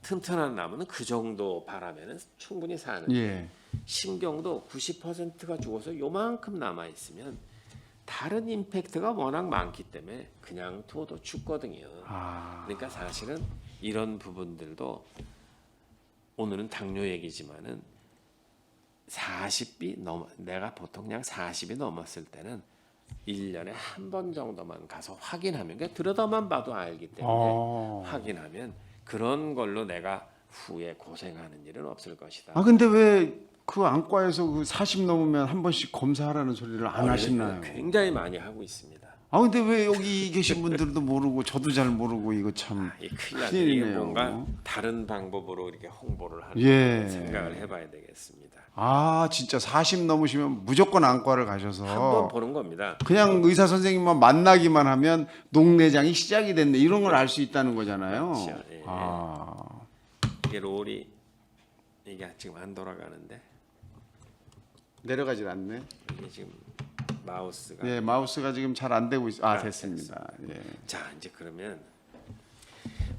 튼튼한 나무는 그 정도 바람에는 충분히 사는데 예. 신경도 90%가 죽어서 요만큼 남아 있으면 다른 임팩트가 워낙 많기 때문에 그냥 둬도 죽거든요. 그러니까 사실은 이런 부분들도 오늘은 당뇨 얘기지만은 40이 내가 보통 그냥 40이 넘었을 때는 1년에 한 번 정도만 가서 확인하면 그냥 들여다만 봐도 알기 때문에 확인하면 그런 걸로 내가 후에 고생하는 일은 없을 것이다. 근데 왜 그 안과에서 그 40 넘으면 한 번씩 검사하라는 소리를 안 하시나요? 굉장히 많이 하고 있습니다. 근데 왜 여기 계신 분들도 모르고 저도 잘 모르고 이거 참 이 큰일 나네. 큰일이네요. 뭔가 다른 방법으로 이렇게 홍보를 하는 예. 생각을 해봐야 되겠습니다. 진짜 40 넘으시면 무조건 안과를 가셔서 한번 보는 겁니다. 그냥 의사 선생님만 만나기만 하면 녹내장이 시작이 됐네 이런 걸 알 수 있다는 거잖아요. 그렇죠. 예. 이게 롤이 이게 지금 안 돌아가는데 내려가질 않네. 이게 지금 마우스가 예, 마우스가 지금 잘 안 되고 있어. 됐습니다. 예. 자 이제 그러면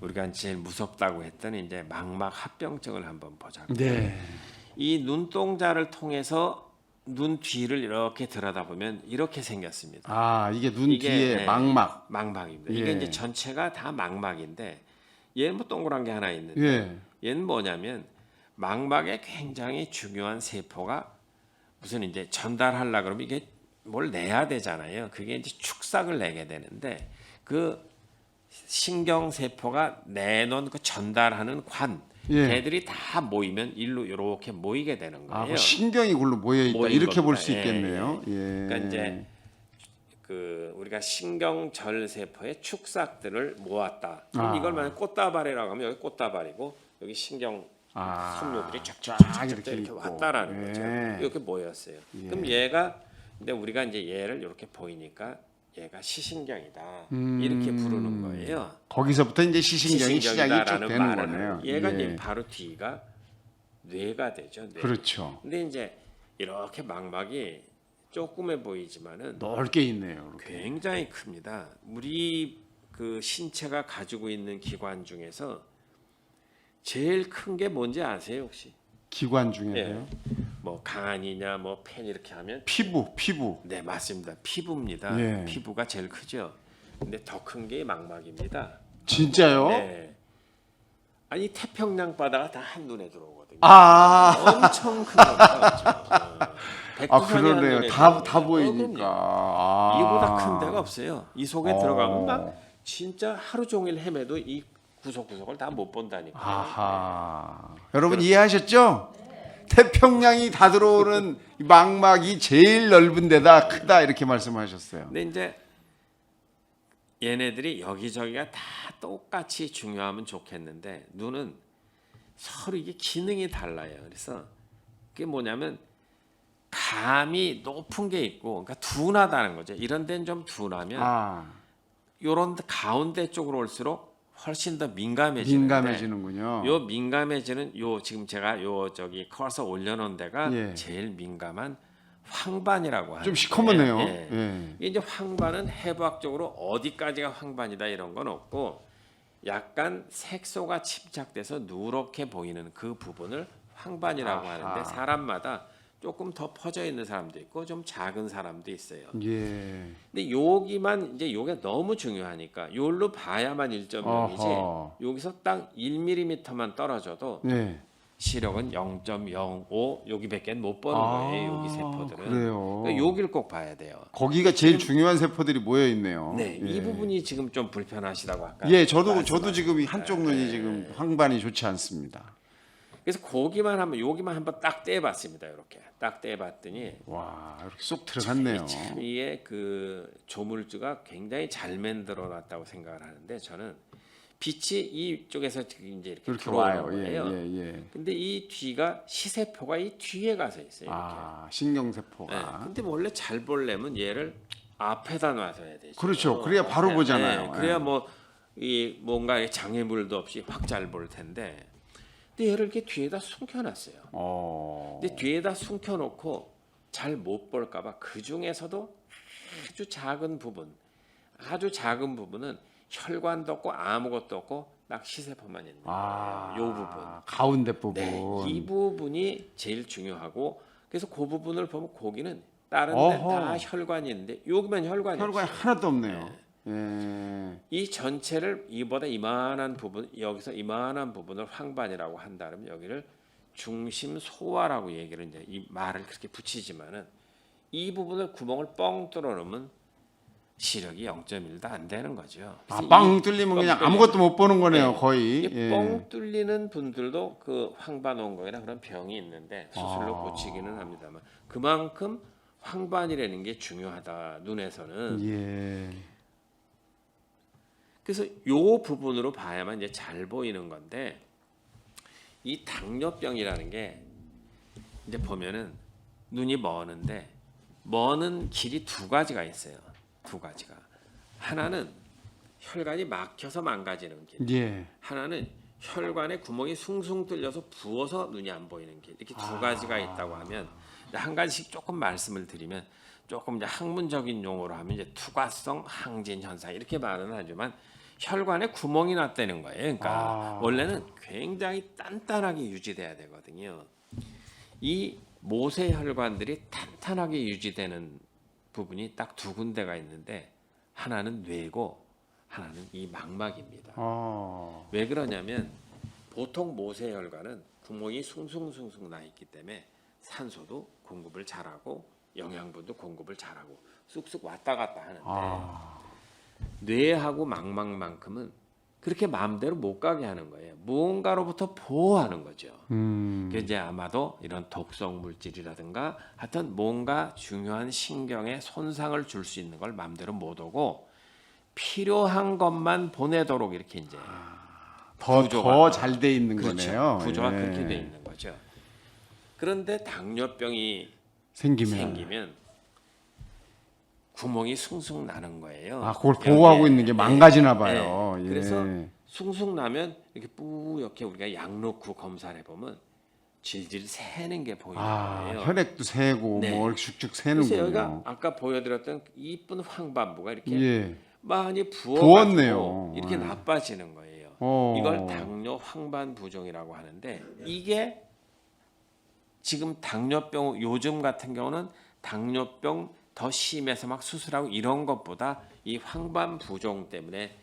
우리가 제일 무섭다고 했던 이제 망막 합병증을 한번 보자고요. 네. 이 눈동자를 통해서 눈 뒤를 이렇게 들여다보면 이렇게 생겼습니다. 이게 눈 뒤에 네, 망막. 망막입니다. 예. 이게 이제 전체가 다 망막인데 얘는 뭐 동그란 게 하나 있는데 예. 얘는 뭐냐면 망막에 굉장히 중요한 세포가 무슨 이제 전달하려 그러면 이게 뭘 내야 되잖아요. 그게 이제 축삭을 내게 되는데 그 신경 세포가 내놓은 그 전달하는 관 걔들이 다 모이면 일로 이렇게 모이게 되는 거예요. 그 신경이 그걸로 모여 있다. 모인 이렇게 볼 겁니다. 수 있겠네요. 예. 그러니까 이제 그 우리가 신경절 세포의 축삭들을 모았다. 그럼 이걸 만약 꽃다발이라고 하면 여기 꽃다발이고 여기 신경 섬유들이 쫙 쫙쫙쫙 이렇게 이렇게 있고. 왔다라는 예. 거죠. 이렇게 모였어요. 예. 그럼 얘가 근데 우리가 이제 얘를 이렇게 보이니까 얘가 시신경이다 이렇게 부르는 거예요. 거기서부터 이제 시신경이 시작이 쭉 시신경이다라는 되는 말을 거네요. 하는 얘가 예. 이제 바로 뒤가 뇌가 되죠. 뇌. 그렇죠. 근데 이제 이렇게 망막이 조그매 보이지만은 넓게 있네요. 이렇게. 굉장히 큽니다. 우리 그 신체가 가지고 있는 기관 중에서 제일 큰 게 뭔지 아세요 혹시? 기관 중에서요. 뭐 간이냐 뭐 팬 이렇게 하면 피부. 네 맞습니다. 피부입니다. 예. 피부가 제일 크죠. 근데 더 큰 게 망막입니다. 진짜요? 네. 아니 태평양 바다가 다 한눈에 들어오거든요. 아, 엄청 큰 거죠. 그러네요. 다 보이니까. 이보다 큰 데가 없어요. 이 속에 들어가면 막 어. 진짜 하루 종일 헤매도 이 구석구석을 다 못 본다니까. 아하. 여러분 이해하셨죠? 태평양이 다 들어오는 이 망막이 제일 넓은 데다 크다 이렇게 말씀하셨어요. 근데 이제 얘네들이 여기저기가 다 똑같이 중요하면 좋겠는데 눈은 서로 이게 기능이 달라요. 그래서 그게 뭐냐면 감이 높은 게 있고, 그러니까 둔하다는 거죠. 이런 데는 좀 둔하면 요런 가운데 쪽으로 올수록 훨씬 더 민감해지는군요. 요 민감해지는 요 지금 제가 요 저기 커서 올려놓은 데가 예. 제일 민감한 황반이라고 하는. 좀 시커멓네요. 예. 예. 이게 이제 황반은 해부학적으로 어디까지가 황반이다 이런 건 없고 약간 색소가 침착돼서 누렇게 보이는 그 부분을 황반이라고 아하. 하는데 사람마다 조금 더 퍼져 있는 사람도 있고 좀 작은 사람도 있어요. 예. 근데 여기만 이제 요게 너무 중요하니까 요로 봐야만 1.0이지 어허. 여기서 딱 1mm만 떨어져도 네. 시력은 0.05 여기밖에 못 보는 거예요. 여기 세포들은. 그래요. 그러니까 여기를 꼭 봐야 돼요. 거기가 제일 중요한 세포들이 모여 있네요. 네, 예. 이 부분이 지금 좀 불편하시다고 아까. 예, 저도 말씀하셨어요. 지금 이 한쪽 눈이 지금 황반이 좋지 않습니다. 그래서 거기만 한번 여기만 한번 딱 떼봤습니다. 이렇게 딱 떼봤더니 와, 이렇게 쏙 들어갔네요. 참 이게 그 조물주가 굉장히 잘 만들어놨다고 생각을 하는데 저는 빛이 이쪽에서 이제 이렇게 이렇게 들어오는 와요. 거예요. 예. 근데 이 뒤가 시세포가 이 뒤에 가서 있어요. 이렇게. 신경세포가. 네, 근데 원래 잘 보려면 얘를 앞에다 놔둬야 되죠. 그렇죠. 그래야 바로 앞에. 보잖아요. 네, 그래야 예. 뭐 이 뭔가 장애물도 없이 확 잘 볼 텐데. 근데 얘를 이렇게 뒤에다 숨겨놨어요. 근데 뒤에다 숨겨놓고 잘 못 볼까봐 그 중에서도 아주 작은 부분은 혈관도 없고 아무것도 없고 딱 시세포만 있는 거예요. 요 부분. 가운데 부분. 네, 이 부분이 제일 중요하고 그래서 그 부분을 보면 거기는 다른 어허. 데는 다 혈관이 있는데 여기만 혈관이 혈관이 없어요. 하나도 없네요. 예. 이 전체를 이보다 이만한 부분 여기서 이만한 부분을 황반이라고 한다면 여기를 중심 소화라고 얘기를 이제 이 말을 그렇게 붙이지만은 이 부분을 구멍을 뻥 뚫어 놓으면 시력이 0.1도 안 되는 거죠. 그래서 빵 뚫리면 그냥 아무것도 못 보는 거네요, 네. 거의. 이게 뻥 뚫리는 분들도 그 황반원공이나 그런 병이 있는데 수술로 고치기는 합니다만 그만큼 황반이라는 게 중요하다 눈에서는. 예. 그래서 요 부분으로 봐야만 이제 잘 보이는 건데 이 당뇨병이라는 게 이제 보면은 눈이 머는데 머는 길이 두 가지가 있어요. 두 가지가. 하나는 혈관이 막혀서 망가지는 길. 예. 하나는 혈관에 구멍이 숭숭 뚫려서 부어서 눈이 안 보이는 길. 이렇게 두 가지가 있다고 하면 한 가지씩 조금 말씀을 드리면 조금 이제 학문적인 용어로 하면 이제 투과성 항진 현상 이렇게 말은 하지만 혈관에 구멍이 났다는 거예요. 그러니까 원래는 굉장히 단단하게 유지돼야 되거든요. 이 모세 혈관들이 탄탄하게 유지되는 부분이 딱 두 군데가 있는데 하나는 뇌고 하나는 이 망막입니다. 왜 그러냐면 보통 모세 혈관은 구멍이 숭숭숭숭 나 있기 때문에 산소도 공급을 잘하고 영양분도 공급을 잘하고 쑥쑥 왔다 갔다 하는데 뇌하고 망막만큼은 그렇게 마음대로 못 가게 하는 거예요. 무언가로부터 보호하는 거죠. 그게 이제 아마도 이런 독성 물질이라든가 하여튼 뭔가 중요한 신경에 손상을 줄 수 있는 걸 마음대로 못 오고 필요한 것만 보내도록 이렇게 이제 더 잘 돼 있는 그렇죠. 거네요. 구조가 예. 그렇게 돼 있는 거죠. 그런데 당뇨병이 생기면 구멍이 숭숭 나는 거예요. 아, 그걸 보호하고 있는 게 망가지나 예, 봐요. 예. 예. 그래서 숭숭 나면 이렇게 뿌옇게 우리가 약 넣고 검사를 해보면 질질 새는 게 보이는 거예요. 혈액도 새고 네. 뭐 이렇게 쭉쭉 그래서 새는군요. 여기가 아까 보여드렸던 이쁜 황반부가 이렇게 예. 많이 부었네요. 부어가지고 이렇게 예. 나빠지는 거예요. 어. 이걸 당뇨 황반부종이라고 하는데 이게 지금 당뇨병 요즘 같은 경우는 당뇨병 더 심해서 막 수술하고 이런 것보다 이 황반부종 때문에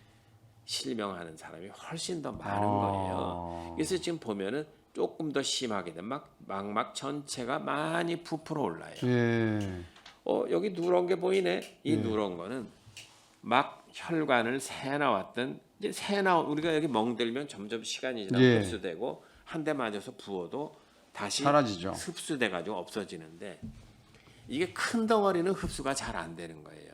실명하는 사람이 훨씬 더 많은 거예요. 그래서 지금 보면은 조금 더 심하게 되면 막막 전체가 많이 부풀어 올라요. 예. 여기 누런 게 보이네. 이 누런 거는 막 혈관을 새 나왔던 이제 우리가 여기 멍들면 점점 시간이 지나면 예. 흡수되고 한 대 맞아서 부어도 다시 사라지죠. 흡수돼 가지고 없어지는데 이게 큰 덩어리는 흡수가 잘 안 되는 거예요.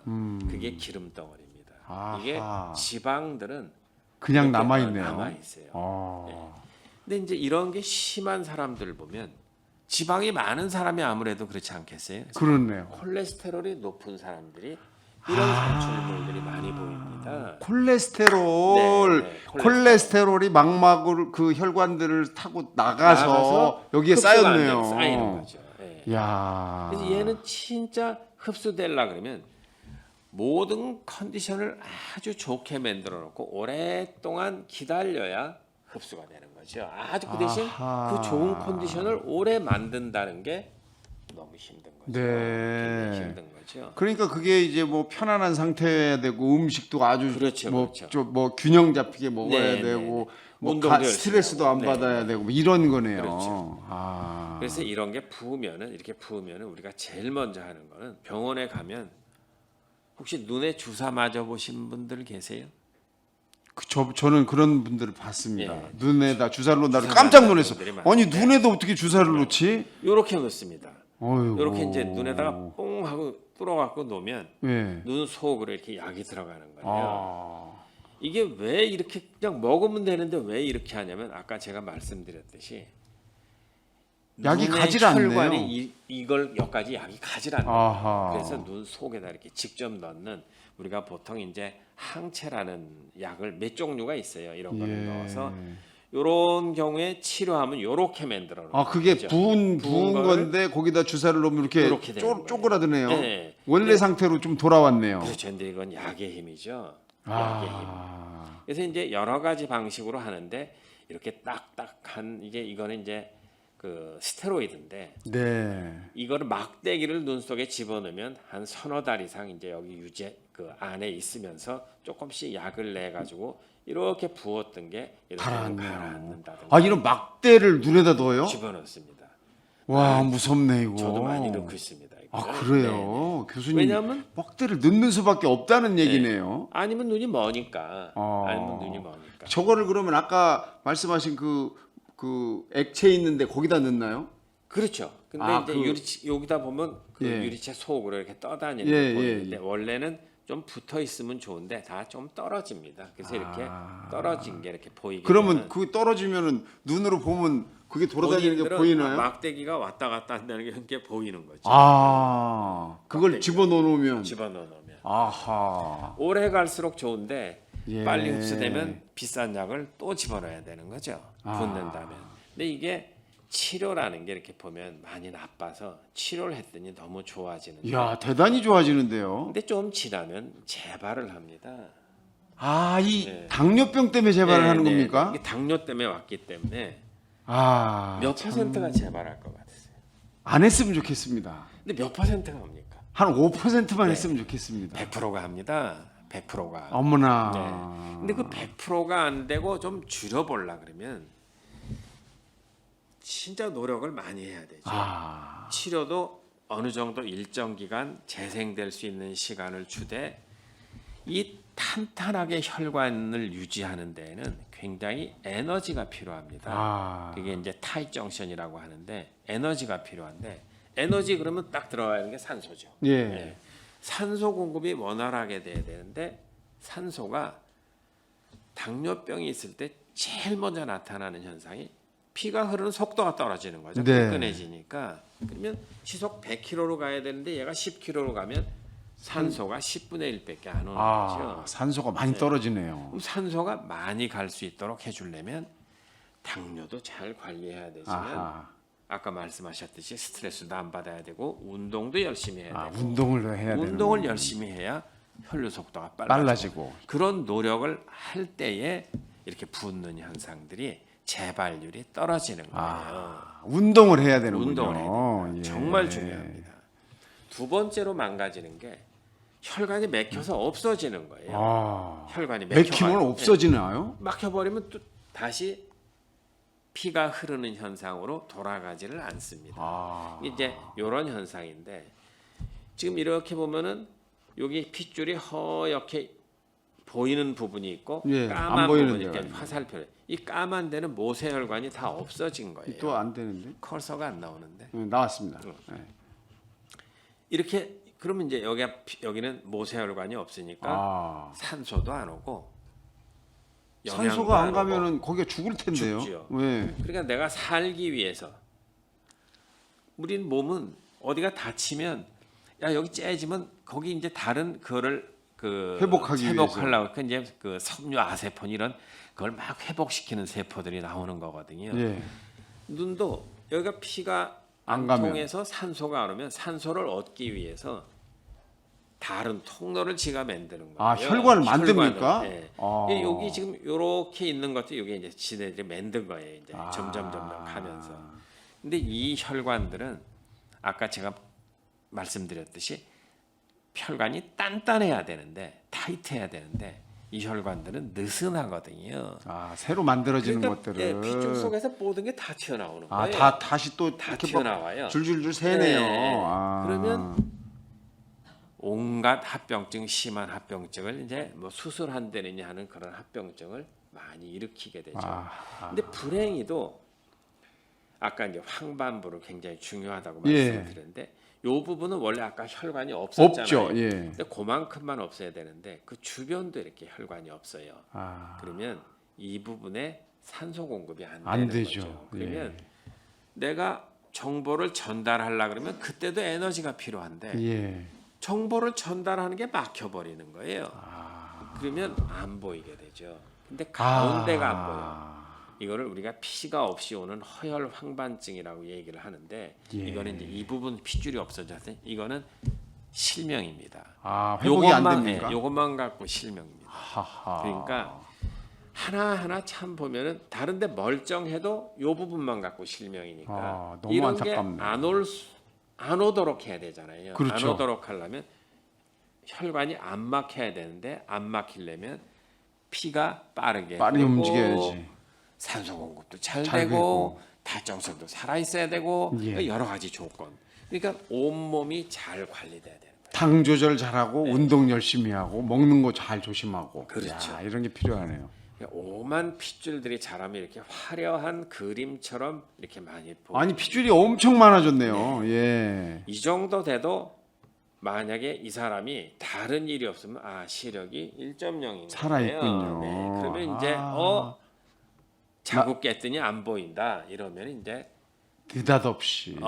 그게 기름 덩어리입니다. 아하. 이게 지방들은 그냥 이렇게 남아 있네요. 남아 있어요. 근데 이제 이런 게 심한 사람들 보면 지방이 많은 사람이 아무래도 그렇지 않겠어요? 그렇네요. 콜레스테롤이 높은 사람들이 이런 산출물들이 많이 보입니다. 콜레스테롤, 네, 콜레스테롤이 망막을 그 혈관들을 타고 나가서 여기에 흡수가 안 쌓였네요. 돼요. 쌓이는 거죠. 예. 야. 그래서 얘는 진짜 흡수되려 그러면 모든 컨디션을 아주 좋게 만들어 놓고 오랫동안 기다려야 흡수가 되는 거죠. 아주 그 대신 아하. 그 좋은 컨디션을 오래 만든다는 게 너무 힘든 거죠. 네. 굉장히 힘든 거죠. 그러니까 그게 이제 뭐 편안한 상태여야 되고 음식도 아주 그렇죠, 뭐 그렇죠. 좀 뭐 균형 잡히게 먹어야 네, 되고 네, 뭐 운동도 열심히 스트레스도 하고. 안 네, 받아야 네. 되고 뭐 이런 거네요. 그렇죠. 아. 그래서 이런 게 이렇게 부으면은 우리가 제일 먼저 하는 거는 병원에 가면 혹시 눈에 주사 맞아 보신 분들 계세요? 저는 그런 분들을 봤습니다. 예. 눈에다 주사를 놓는다고 주사 깜짝 맞는 놀랐어. 분들이 아니 많은데. 눈에도 어떻게 주사를 놓지? 요렇게 놓습니다. 어이구. 요렇게 이제 눈에다가 뽕 하고 뚫어 갖고 놓으면 예. 눈 속으로 이렇게 약이 들어가는 거예요. 아. 이게 왜 이렇게 그냥 먹으면 되는데 왜 이렇게 하냐면 아까 제가 말씀드렸듯이 약이 눈의 가질 않네요. 혈관이 이걸 여기까지 약이 가질 않아요. 아하. 그래서 눈 속에다 이렇게 직접 넣는 우리가 보통 이제 항체라는 약을 몇 종류가 있어요. 이런 거를 예. 넣어서 이런 경우에 치료하면 이렇게 만들어 놓는 아 그게 거죠. 부은 거를 건데 거기다 주사를 넣으면 이렇게 이렇게 되는 거예요. 쪼그라드네요. 네. 원래 네. 상태로 좀 돌아왔네요. 그렇죠. 근데 이건 약의 힘이죠. 약의 힘. 아. 그래서 이제 여러 가지 방식으로 하는데 이렇게 딱딱한 이거는 이제 그 스테로이드인데 네. 이거를 막대기를 눈 속에 집어넣으면 한 서너 달 이상 이제 여기 그 안에 있으면서 조금씩 약을 내 가지고 이렇게 부었던 게 이렇게 가라앉는다든가. 아 이런 막대를 눈에다 넣어요? 집어넣습니다. 와 무섭네 이거. 저도 많이 넣고 있습니다. 아 이거를. 그래요? 교수님 왜냐하면 막대를 넣는 수밖에 없다는 얘기네요. 아니면 눈이 머니까. 아. 아니면 눈이 머니까. 저거를 그러면 아까 말씀하신 그 액체 있는데 거기다 넣나요? 그렇죠. 근데 아, 이제 여기다 보면 그 예. 유리체 속으로 이렇게 떠다니는 예, 거 보이는데 예. 원래는 좀 붙어 있으면 좋은데 다 좀 떨어집니다. 그래서 이렇게 떨어진 게 이렇게 보이게 그러면 되면 그 떨어지면은 눈으로 보면 그게 돌아다니는 게 본인들은 보이나요? 막대기가 왔다 갔다 한다는 게 이렇게 보이는 거죠. 아 그걸 막대기가. 집어넣어 놓으면 집어넣어 놓으면 아하 오래 갈수록 좋은데 예. 빨리 흡수되면 비싼 약을 또 집어넣어야 되는 거죠. 붓는다면. 근데 이게 치료라는 게 이렇게 보면 많이 나빠서 치료를 했더니 너무 좋아지는데 이야 대단히 좋아지는데요. 근데 좀 지나면 재발을 합니다. 아 이 네. 당뇨병 때문에 재발을 하는 겁니까? 이게 당뇨 때문에 왔기 때문에 아 몇 퍼센트가 재발할 것 같으세요? 안 했으면 좋겠습니다. 근데 몇 퍼센트가 합니까? 한 5%만 네. 했으면 좋겠습니다. 100%가 합니다. 100%가. 어머나. 네. 근데 그 100%가 안 되고 좀 줄여보려 그러면 진짜 노력을 많이 해야 되죠. 아. 치료도 어느 정도 일정 기간 재생될 수 있는 시간을 주되 이 탄탄하게 혈관을 유지하는 데에는 굉장히 에너지가 필요합니다. 아. 그게 이제 타이 정션이라고 하는데 에너지가 필요한데 에너지 그러면 딱 들어가야 하는 게 산소죠. 예. 산소 공급이 원활하게 돼야 되는데 산소가 당뇨병이 있을 때 제일 먼저 나타나는 현상이 피가 흐르는 속도가 떨어지는 거죠. 네. 끈끈해지니까. 그러면 시속 100km로 가야 되는데 얘가 10km로 가면 산소가 10분의 1밖에 안 오는 거죠. 산소가 많이 떨어지네요. 그럼 산소가 많이 갈 수 있도록 해주려면 당뇨도 잘 관리해야 되지만 아하. 아까 말씀하셨듯이 스트레스도 안 받아야 되고 운동도 열심히 해야 되고 운동을 해야 되는 운동을 열심히 해야 혈류 속도가 빨라지고. 그런 노력을 할 때에 이렇게 붓는 현상들이 재발률이 떨어지는 거예요. 운동을 해야 되는군요. 운동을 해야 됩니다. 예. 정말 중요합니다. 두 번째로 망가지는 게 혈관이 막혀서 없어지는 거예요. 혈관이 맥히면 없어지나요? 막혀버리면 또 다시 피가 흐르는 현상으로 돌아가지를 않습니다. 이제 이런 현상인데 지금 이렇게 보면은 여기 핏줄이 허옇게 보이는 부분이 있고 예, 까만 안 보이는 부분이 이렇게 데가 화살표. 이 까만 데는 모세혈관이 다 없어진 거예요. 또 안 되는데? 컬서가 안 나오는데 나왔습니다. 네. 이렇게 그러면 이제 여기는 모세혈관이 없으니까 산소도 안 오고 영양도 산소가 안 오고. 가면은 거기가 죽을 텐데요. 죽지요. 왜? 그러니까 내가 살기 위해서 우린 몸은 어디가 다치면 야 여기 째지면 거기 이제 다른 그거를 회복하려고 그 이제 그 섬유 아세포 이런 그걸 막 회복시키는 세포들이 나오는 거거든요. 예. 눈도 여기가 피가 안 통해서 산소가 안 오면 산소를 얻기 위해서 다른 통로를 지가 만드는 거예요. 혈관을 만듭니까? 네. 여기 지금 이렇게 있는 것도 이게 이제 지네들이 만든 거예요. 이제 점점 가면서. 근데 이 혈관들은 아까 제가 말씀드렸듯이 혈관이 단단해야 되는데 타이트해야 되는데 이 혈관들은 느슨하거든요. 새로 만들어지는 그러니까, 것들을 핏줄 속에서 모든 게 다 튀어나오는 거예요. 다시 또 다 이렇게 튀어나와요. 줄줄줄 새네요. 네. 그러면 온갖 합병증, 심한 합병증을 이제 뭐 수술한다느냐 하는 그런 합병증을 많이 일으키게 되죠. 근데 불행히도 아까 이제 황반부로 굉장히 중요하다고 말씀을 드렸는데 이 부분은 원래 아까 혈관이 없었잖아요. 없죠. 예. 근데 그만큼만 없어야 되는데 그 주변도 이렇게 혈관이 없어요. 그러면 이 부분에 산소 공급이 안 되는 되죠. 거죠. 그러면 내가 정보를 전달하려 그러면 그때도 에너지가 필요한데 정보를 전달하는 게 막혀버리는 거예요. 그러면 안 보이게 되죠. 근데 가운데가 안 보여. 이거를 우리가 피가 없이 오는 허혈 황반증이라고 얘기를 하는데 이거는 이제 이 부분 핏줄이 없어져서 이거는 실명입니다. 회복이 안 됩니까? 요것만 갖고 실명입니다. 그러니까 하나하나 참 보면은 다른데 멀쩡해도 요 부분만 갖고 실명이니까 너무 이런 안타깝네. 게 안 오도록 해야 되잖아요. 그렇죠. 안 오도록 하려면 혈관이 안 막혀야 되는데 안 막히려면 피가 빠르게 움직여야지. 산소 공급도 잘 되고 발정성도 살아 있어야 되고 여러 가지 조건. 그러니까 온 몸이 잘 관리돼야 되는 거예요. 당 조절 잘하고 운동 열심히 하고 먹는 거 잘 조심하고. 그렇죠. 이런 게 필요하네요. 오만 핏줄들이 자라면 이렇게 화려한 그림처럼 이렇게 많이 보여. 아니 핏줄이 엄청 많아졌네요. 예. 이 정도 돼도 만약에 이 사람이 다른 일이 없으면 시력이 1.0인 살아 있군요. 네. 그러면 이제 자고 깼더니 안 보인다. 이러면 이제 느닷없이.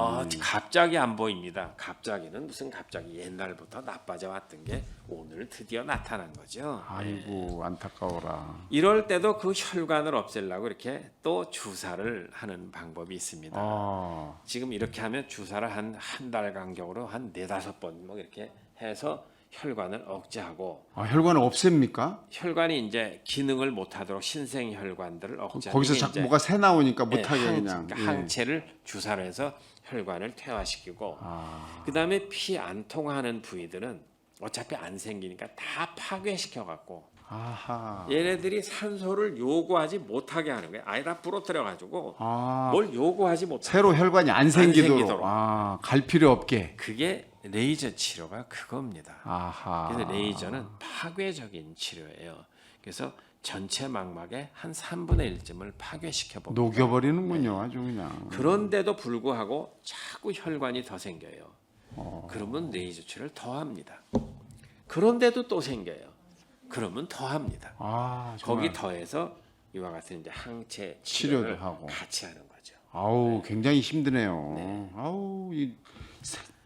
갑자기 안 보입니다. 갑자기는 무슨 갑자기 옛날부터 나빠져 왔던 게 오늘 드디어 나타난 거죠. 아이고 안타까워라. 이럴 때도 그 혈관을 없애려고 이렇게 또 주사를 하는 방법이 있습니다. 지금 이렇게 하면 주사를 한 달 간격으로 한 4-5번 뭐 이렇게 해서 혈관을 억제하고 혈관을 없앱니까? 혈관이 이제 기능을 못하도록 신생 혈관들을 억제하는 거기서 자꾸 뭐가 새 나오니까 못하게 그냥 항체를 주사를 해서 혈관을 퇴화시키고 그다음에 피 안 통하는 부위들은 어차피 안 생기니까 다 파괴시켜 갖고 얘네들이 산소를 요구하지 못하게 하는 거예요. 아예 다 부러뜨려 가지고 뭘 요구하지 못하게 새로 혈관이 안 생기도록 갈 필요 없게. 그게 레이저 치료가 그겁니다. 그래서 레이저는 파괴적인 치료예요. 그래서 전체 망막의 한 3분의 1쯤을 파괴시켜 봅니다. 녹여버리는군요, 아주 그냥. 그런데도 불구하고 자꾸 혈관이 더 생겨요. 그러면 레이저 치료를 더 합니다. 그런데도 또 생겨요. 그러면 더 합니다. 정말. 거기 더해서 이와 같은 이제 항체 치료도 치료를 하고. 같이 하는 거죠. 아우 굉장히 힘드네요. 아우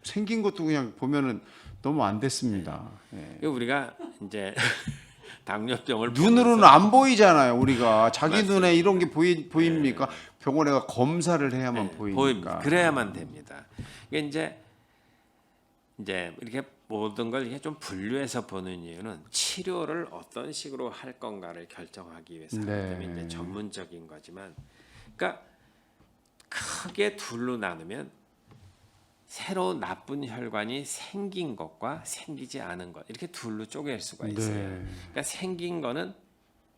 생긴 것도 그냥 보면은 너무 안 됐습니다. 예. 이거 우리가 이제 당뇨병을 눈으로는 보면서 안 보이잖아요. 우리가 자기 맞습니다. 눈에 이런 게 보입니까? 병원에 가 검사를 해야만 보이니까. 보입니다. 그래야만 됩니다. 이게 이제 이렇게 모든 걸 이렇게 좀 분류해서 보는 이유는 치료를 어떤 식으로 할 건가를 결정하기 위해서 하기 네. 때문에 이제 전문적인 거지만, 그러니까 크게 둘로 나누면 새로 나쁜 혈관이 생긴 것과 생기지 않은 것, 이렇게 둘로 쪼갤 수가 있어요. 네. 그러니까 생긴 거는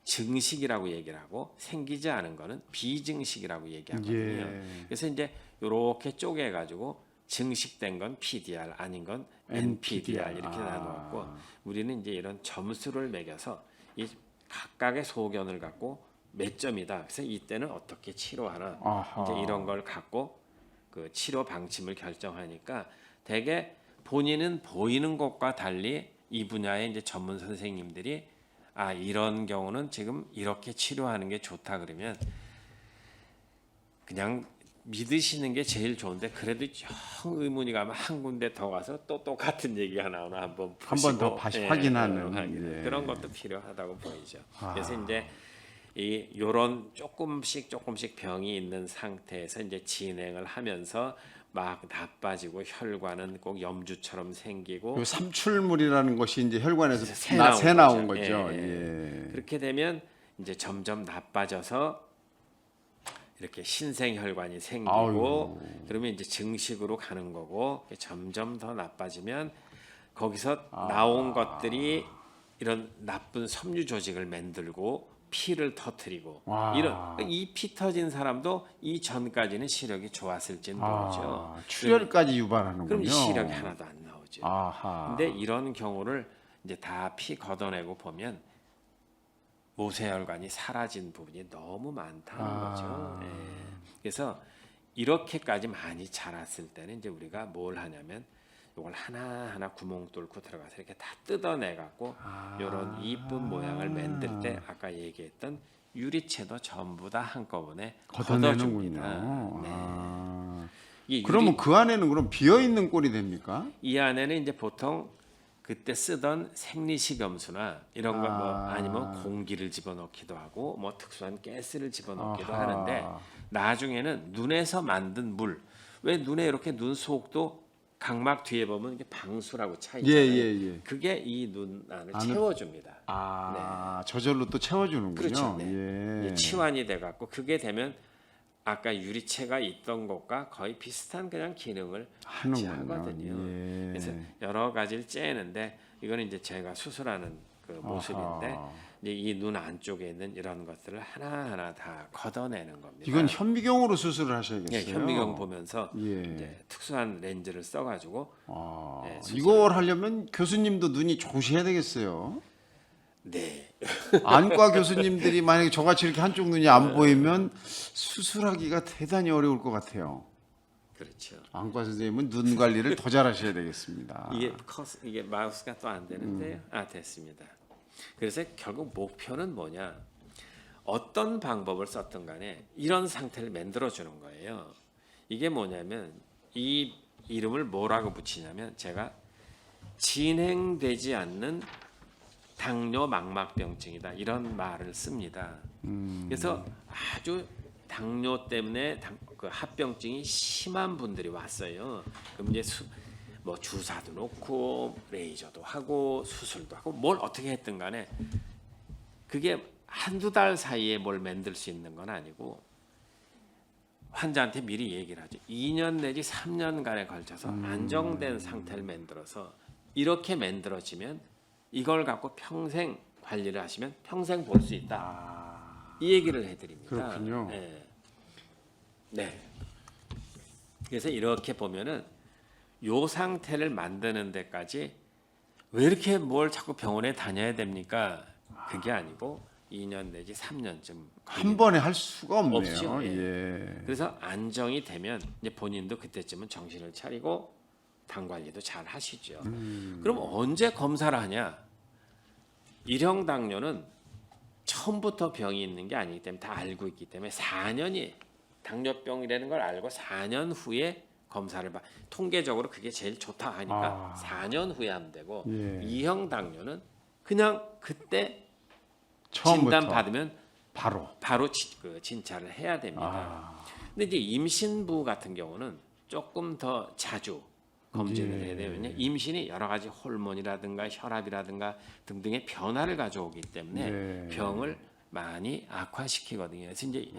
증식이라고 얘기를 하고 생기지 않은 거는 비증식이라고 얘기하거든요. 예. 그래서 이제 이렇게 쪼개 가지고 증식된 건 PDR, 아닌 건 NPDR 이렇게 나누었고, 우리는 이제 이런 점수를 매겨서 이 각각의 소견을 갖고 몇 점이다. 그래서 이때는 어떻게 치료하나, 아하. 이제 이런 걸 갖고 그 치료 방침을 결정하니까 대개 본인은 보이는 것과 달리 이 분야의 이제 전문 선생님들이 이런 경우는 지금 이렇게 치료하는 게 좋다 그러면 그냥 믿으시는 게 제일 좋은데, 그래도 영 의문이 가면 한 군데 더 가서 또 똑같은 얘기가 나오나 한번 보시고 한 번 더 다시 확인하는, 예. 그런 것도 필요하다고 보이죠. 그래서 이제 요런 조금씩 병이 있는 상태에서 이제 진행을 하면서 막 나빠지고 혈관은 꼭 염주처럼 생기고 요 삼출물이라는 것이 이제 혈관에서 새 나온 거죠. 거죠. 예. 예. 그렇게 되면 이제 점점 나빠져서 이렇게 신생혈관이 생기고, 아유. 그러면 이제 증식으로 가는 거고, 점점 더 나빠지면 거기서 나온 것들이 이런 나쁜 섬유 조직을 만들고 피를 터뜨리고, 이런 이 피 터진 사람도 이 전까지는 시력이 좋았을지는 모르죠. 출혈까지 유발하는군요. 그럼 이 시력이 하나도 안 나오죠. 아하. 근데 이런 경우를 이제 다 피 걷어내고 보면 모세혈관이 사라진 부분이 너무 많다는 거죠. 예. 그래서 이렇게까지 많이 자랐을 때는 이제 우리가 뭘 하냐면 이걸 하나하나 구멍 뚫고 들어가서 이렇게 다 뜯어내 갖고 이런 이쁜 모양을 만들 때 아까 얘기했던 유리체도 전부 다 한꺼번에 걷어내는군요. 걷어줍니다. 네. 그러면 그 안에는 그럼 비어 있는 꼴이 됩니까? 이 안에는 이제 보통 그때 쓰던 생리식염수나 이런 거 뭐 아니면 공기를 집어넣기도 하고 뭐 특수한 가스를 집어넣기도 하는데, 나중에는 눈에서 만든 물, 왜 눈에 이렇게 눈 속도 각막 뒤에 보면 이게 방수라고 차 있잖아요. 예. 그게 이 눈 안을 채워줍니다. 저절로 또 채워주는군요. 그렇죠. 네. 예. 이게 치환이 돼갖고 그게 되면 아까 유리체가 있던 것과 거의 비슷한 그냥 기능을 같이 하는군요. 하거든요. 예. 그래서 여러 가지를 째는데 이거는 이제 제가 수술하는 그 모습인데, 이제 이 눈 안쪽에 있는 이런 것들을 하나하나 다 걷어내는 겁니다. 이건 현미경으로 수술을 하셔야겠어요. 네, 현미경 보면서 예. 이제 특수한 렌즈를 써가지고 이걸 하려면 교수님도 눈이 좋으셔야 되겠어요. 네. 안과 교수님들이 만약에 저같이 이렇게 한쪽 눈이 안 보이면 수술하기가 대단히 어려울 것 같아요. 그렇죠. 안과 선생님은 눈 관리를 더 잘하셔야 되겠습니다. 이게 마우스가 또 안 되는데요. 됐습니다. 그래서 결국 목표는 뭐냐? 어떤 방법을 썼든 간에 이런 상태를 만들어 주는 거예요. 이게 뭐냐면 이 이름을 뭐라고 붙이냐면 제가 진행되지 않는 당뇨 망막병증이다 이런 말을 씁니다. 그래서 아주 당뇨 때문에 그 합병증이 심한 분들이 왔어요. 그럼 이제 뭐 주사도 놓고 레이저도 하고 수술도 하고 뭘 어떻게 했든 간에 그게 한두 달 사이에 뭘 만들 수 있는 건 아니고 환자한테 미리 얘기를 하죠. 2년 내지 3년간에 걸쳐서 안정된 상태를 만들어서 이렇게 만들어지면 이걸 갖고 평생 관리를 하시면 평생 볼 수 있다. 이 얘기를 해드립니다. 그렇군요. 네. 그래서 이렇게 보면은 요 상태를 만드는 데까지 왜 이렇게 뭘 자꾸 병원에 다녀야 됩니까? 그게 아니고 2년 내지 3년쯤 한 번에 할 수가 없네요. 없죠. 예. 그래서 안정이 되면 이제 본인도 그때쯤은 정신을 차리고 당 관리도 잘 하시죠. 그럼 언제 검사를 하냐? 일형 당뇨는 처음부터 병이 있는 게 아니기 때문에 다 알고 있기 때문에 4년이 당뇨병이라는 걸 알고 4년 후에 검사를 봐. 통계적으로 그게 제일 좋다 하니까 4년 후에 하면 되고 예. 2형 당뇨는 그냥 그때 처음부터 진단 받으면 바로. 그 진찰을 해야 됩니다. 아, 근데 이제 임신부 같은 경우는 조금 더 자주 검진을 예. 해야 되면요. 임신이 여러 가지 호르몬이라든가 혈압이라든가 등등의 변화를 가져오기 때문에 네. 병을 많이 악화시키거든요. 그래서 이제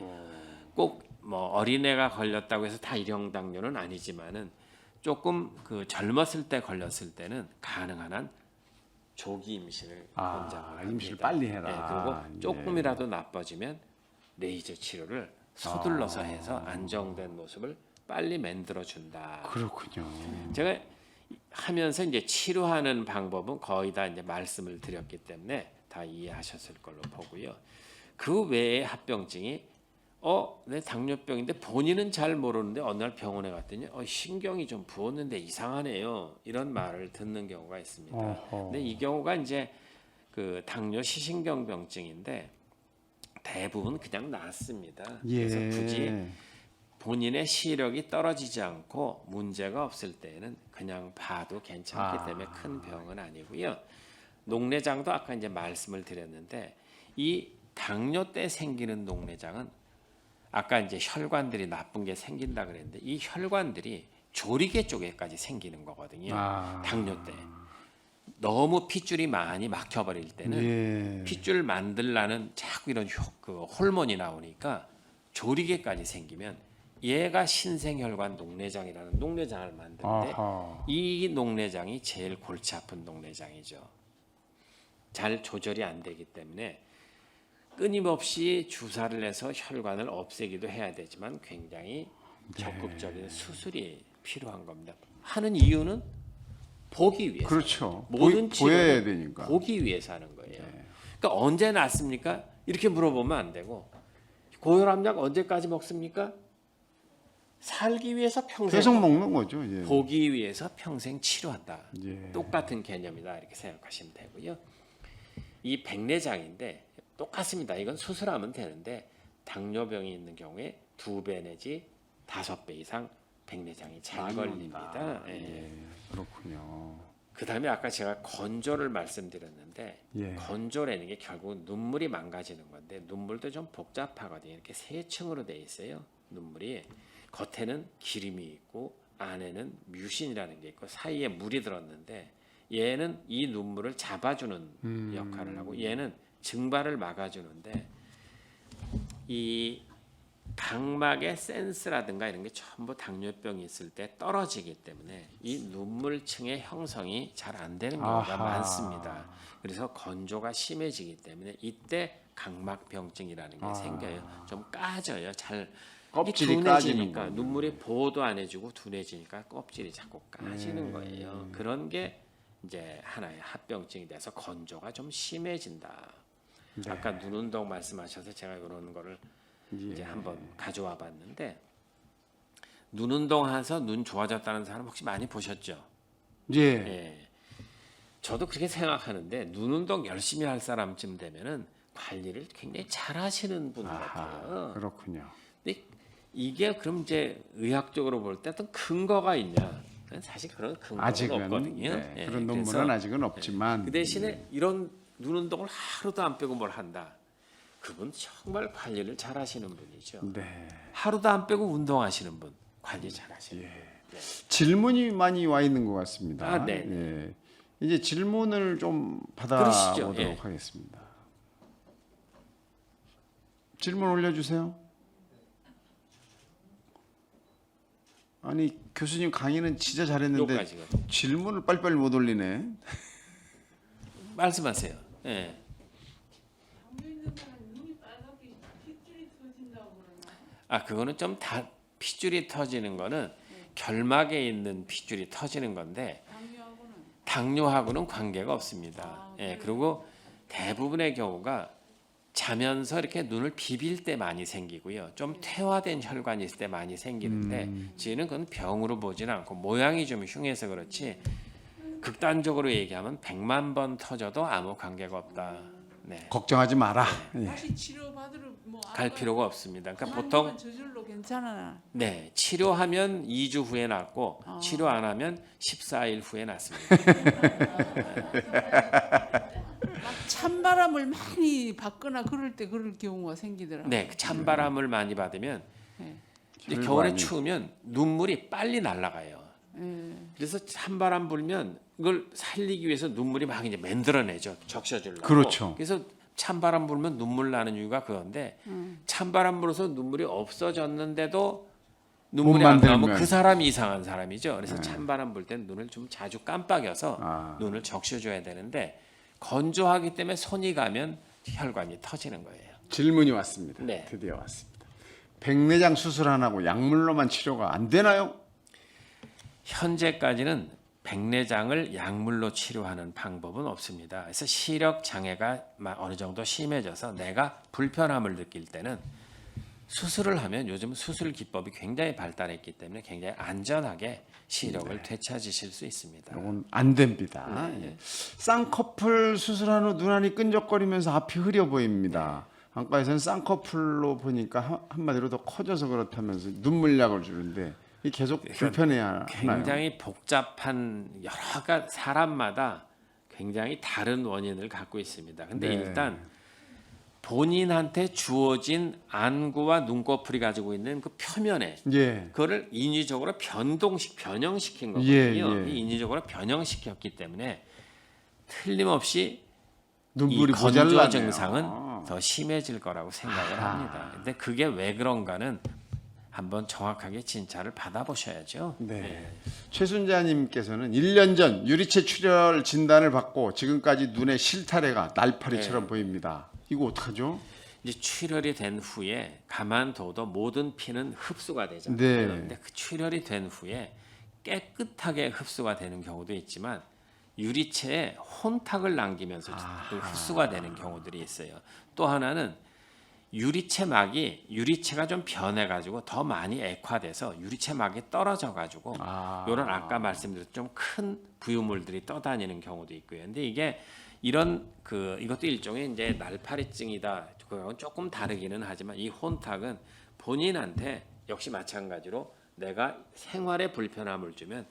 꼭 뭐 어린애가 걸렸다고 해서 다 1형 당뇨는 아니지만은 조금 그 젊었을 때 걸렸을 때는 가능한 한 조기 임신을 권장합니다. 임신을 빨리 해라. 그리고 조금이라도 나빠지면 레이저 치료를 서둘러서 해서 안정된 모습을 빨리 만들어 준다. 그렇군요. 제가 하면서 이제 치료하는 방법은 거의 다 이제 말씀을 드렸기 때문에 다 이해하셨을 걸로 보고요. 그 외에 합병증이 내 당뇨병인데 본인은 잘 모르는데 어느 날 병원에 갔더니 신경이 좀 부었는데 이상하네요. 이런 말을 듣는 경우가 있습니다. 어허. 근데 이 경우가 이제 그 당뇨 시신경병증인데 대부분 그냥 낫습니다. 그래서 굳이 본인의 시력이 떨어지지 않고 문제가 없을 때에는 그냥 봐도 괜찮기 때문에 큰 병은 아니고요. 녹내장도 아까 이제 말씀을 드렸는데 이 당뇨 때 생기는 녹내장은 아까 이제 혈관들이 나쁜 게 생긴다 그랬는데 이 혈관들이 조리개 쪽에까지 생기는 거거든요. 당뇨 때 너무 핏줄이 많이 막혀버릴 때는 핏줄 만들라는 자꾸 이런 그 호르몬이 나오니까 조리개까지 생기면 얘가 신생혈관 녹내장이라는 녹내장을 만드는데 이 녹내장이 제일 골치 아픈 녹내장이죠. 잘 조절이 안 되기 때문에 끊임없이 주사를 해서 혈관을 없애기도 해야 되지만 굉장히 적극적인 수술이 필요한 겁니다. 하는 이유는 보기 위해서. 그렇죠. 모든 보여야 치료는 되니까. 보기 위해서 하는 거예요. 그러니까 언제 낫습니까? 이렇게 물어보면 안 되고 고혈압약 언제까지 먹습니까? 살기 위해서 평생 계속 먹는 거죠. 예. 보기 위해서 평생 치료한다. 예. 똑같은 개념이다 이렇게 생각하시면 되고요. 이 백내장인데 똑같습니다. 이건 수술하면 되는데 당뇨병이 있는 경우에 2배 내지 5배 이상 백내장이 잘 걸립니다. 그렇군요. 그다음에 아까 제가 건조를 말씀드렸는데 건조라는 게 결국 눈물이 망가지는 건데 눈물도 좀 복잡하거든요. 이렇게 세 층으로 돼 있어요. 눈물이 겉에는 기름이 있고 안에는 뮤신이라는 게 있고 사이에 물이 들었는데 얘는 이 눈물을 잡아주는 역할을 하고 얘는 증발을 막아주는데 이 각막의 센스라든가 이런 게 전부 당뇨병이 있을 때 떨어지기 때문에 이 눈물층의 형성이 잘 안 되는 경우가 많습니다. 그래서 건조가 심해지기 때문에 이때 각막병증이라는 게 생겨요. 좀 까져요. 잘 껍질이 둔해지니까 까지는 눈물이 보호도 안 해주고 둔해지니까 껍질이 자꾸 까지는 거예요. 그런 게 이제 하나의 합병증이 돼서 건조가 좀 심해진다. 아까 눈 운동 말씀하셔서 제가 이런 거를 이제 한번 가져와 봤는데 눈 운동해서 눈 좋아졌다는 사람 혹시 많이 보셨죠? 예. 저도 그렇게 생각하는데 눈 운동 열심히 할 사람쯤 되면은 관리를 굉장히 잘 하시는 분 같아요. 그렇군요. 근데 이게 그럼 이제 의학적으로 볼 때 어떤 근거가 있냐? 사실 그런 근거는 아직은 없거든요. 그런 논문은 그래서 아직은 없지만 그 대신에 이런 눈 운동을 하루도 안 빼고 뭘 한다. 그분 정말 관리를 잘 하시는 분이죠. 하루도 안 빼고 운동하시는 분 관리 잘 하시는 분. 질문이 많이 와 있는 것 같습니다. 네. 이제 질문을 좀 그러시죠. 받아보도록 하겠습니다. 질문 올려주세요. 아니 교수님 강의는 진짜 잘했는데 요까지거든요. 질문을 빨리빨리 못 올리네. 말씀하세요. 예. 그거는 좀 다 핏줄이 터지는 거는 결막에 있는 핏줄이 터지는 건데 당뇨하고는 관계가 없습니다. 그리고 대부분의 경우가 자면서 이렇게 눈을 비빌 때 많이 생기고요. 좀 퇴화된 혈관이 있을 때 많이 생기는데 저희는 그건 병으로 보지는 않고 모양이 좀 흉해서 그렇지 극단적으로 얘기하면 100만 번 터져도 아무 관계가 없다. 네. 걱정하지 마라. 예. 다시 치료 받으러 뭐 갈 필요가 없습니다. 그러니까 한 보통 번만 저절로 괜찮아. 네, 치료하면 2주 후에 낫고 치료 안 하면 14일 후에 낫습니다. 막 찬바람을 많이 받거나 그럴 때 그럴 경우가 생기더라고요. 네, 그 찬바람을 많이 받으면 네. 이제 혈관이. 겨울에 추우면 눈물이 빨리 날아가요. 예. 그래서 찬바람 불면 이걸 살리기 위해서 눈물이 막 이제 만들어내죠. 적셔주려고. 그렇죠. 그래서 찬바람 불면 눈물 나는 이유가 그건데 찬바람 불어서 눈물이 없어졌는데도 눈물이 못 안 나오면 만들면. 그 사람이 이상한 사람이죠. 그래서 찬바람 불 땐 눈을 좀 자주 깜빡여서 아. 눈을 적셔줘야 되는데 건조하기 때문에 손이 가면 혈관이 터지는 거예요. 질문이 왔습니다. 네. 드디어 왔습니다. 백내장 수술 안 하고 약물로만 치료가 안 되나요? 현재까지는 백내장을 약물로 치료하는 방법은 없습니다. 그래서 시력 장애가 어느 정도 심해져서 내가 불편함을 느낄 때는 수술을 하면 요즘 수술 기법이 굉장히 발달했기 때문에 굉장히 안전하게 시력을 되찾으실 수 있습니다. 이건 안 됩니다. 네. 예. 쌍꺼풀 수술한 후 눈알이 끈적거리면서 앞이 흐려 보입니다. 안과에서는 쌍꺼풀로 보니까 한마디로 더 커져서 그렇다면서 눈물약을 주는데 이 계속 불편해야 하나요? 굉장히 복잡한 여러 사람마다 굉장히 다른 원인을 갖고 있습니다. 근데 네. 일단 본인한테 주어진 안구와 눈꺼풀이 가지고 있는 그 표면에 예. 그거를 인위적으로 변형시킨 거거든요. 예, 예. 이 인위적으로 변형시켰기 때문에 틀림없이 이 눈물이 건조 모자라네요. 증상은 더 심해질 거라고 생각을 아하. 합니다. 근데 그게 왜 그런가는 한번 정확하게 진찰을 받아보셔야죠. 네. 최순자님께서는 1년 전 유리체 출혈 진단을 받고 지금까지 눈에 실타래가 날파리처럼 보입니다. 이거 어떡하죠? 이제 출혈이 된 후에 가만둬도 모든 피는 흡수가 되잖아요. 네. 근데 그 출혈이 된 후에 깨끗하게 흡수가 되는 경우도 있지만 유리체에 혼탁을 남기면서 또 흡수가 되는 경우들이 있어요. 또 하나는 유리체가 좀 변해가지고 더 많이 액화돼서 유리체막이 떨어져가지고 이런 아까 말씀드렸던 좀 큰 부유물들이 떠다니는 경우도 있고요. 근데 이게 이런 이것도 일종의 이제 날파리증이다. 그거하고는 조금 다르기는 하지만 이 혼탁은 본인한테 역시 마찬가지로 내가 생활에 불편함을 주면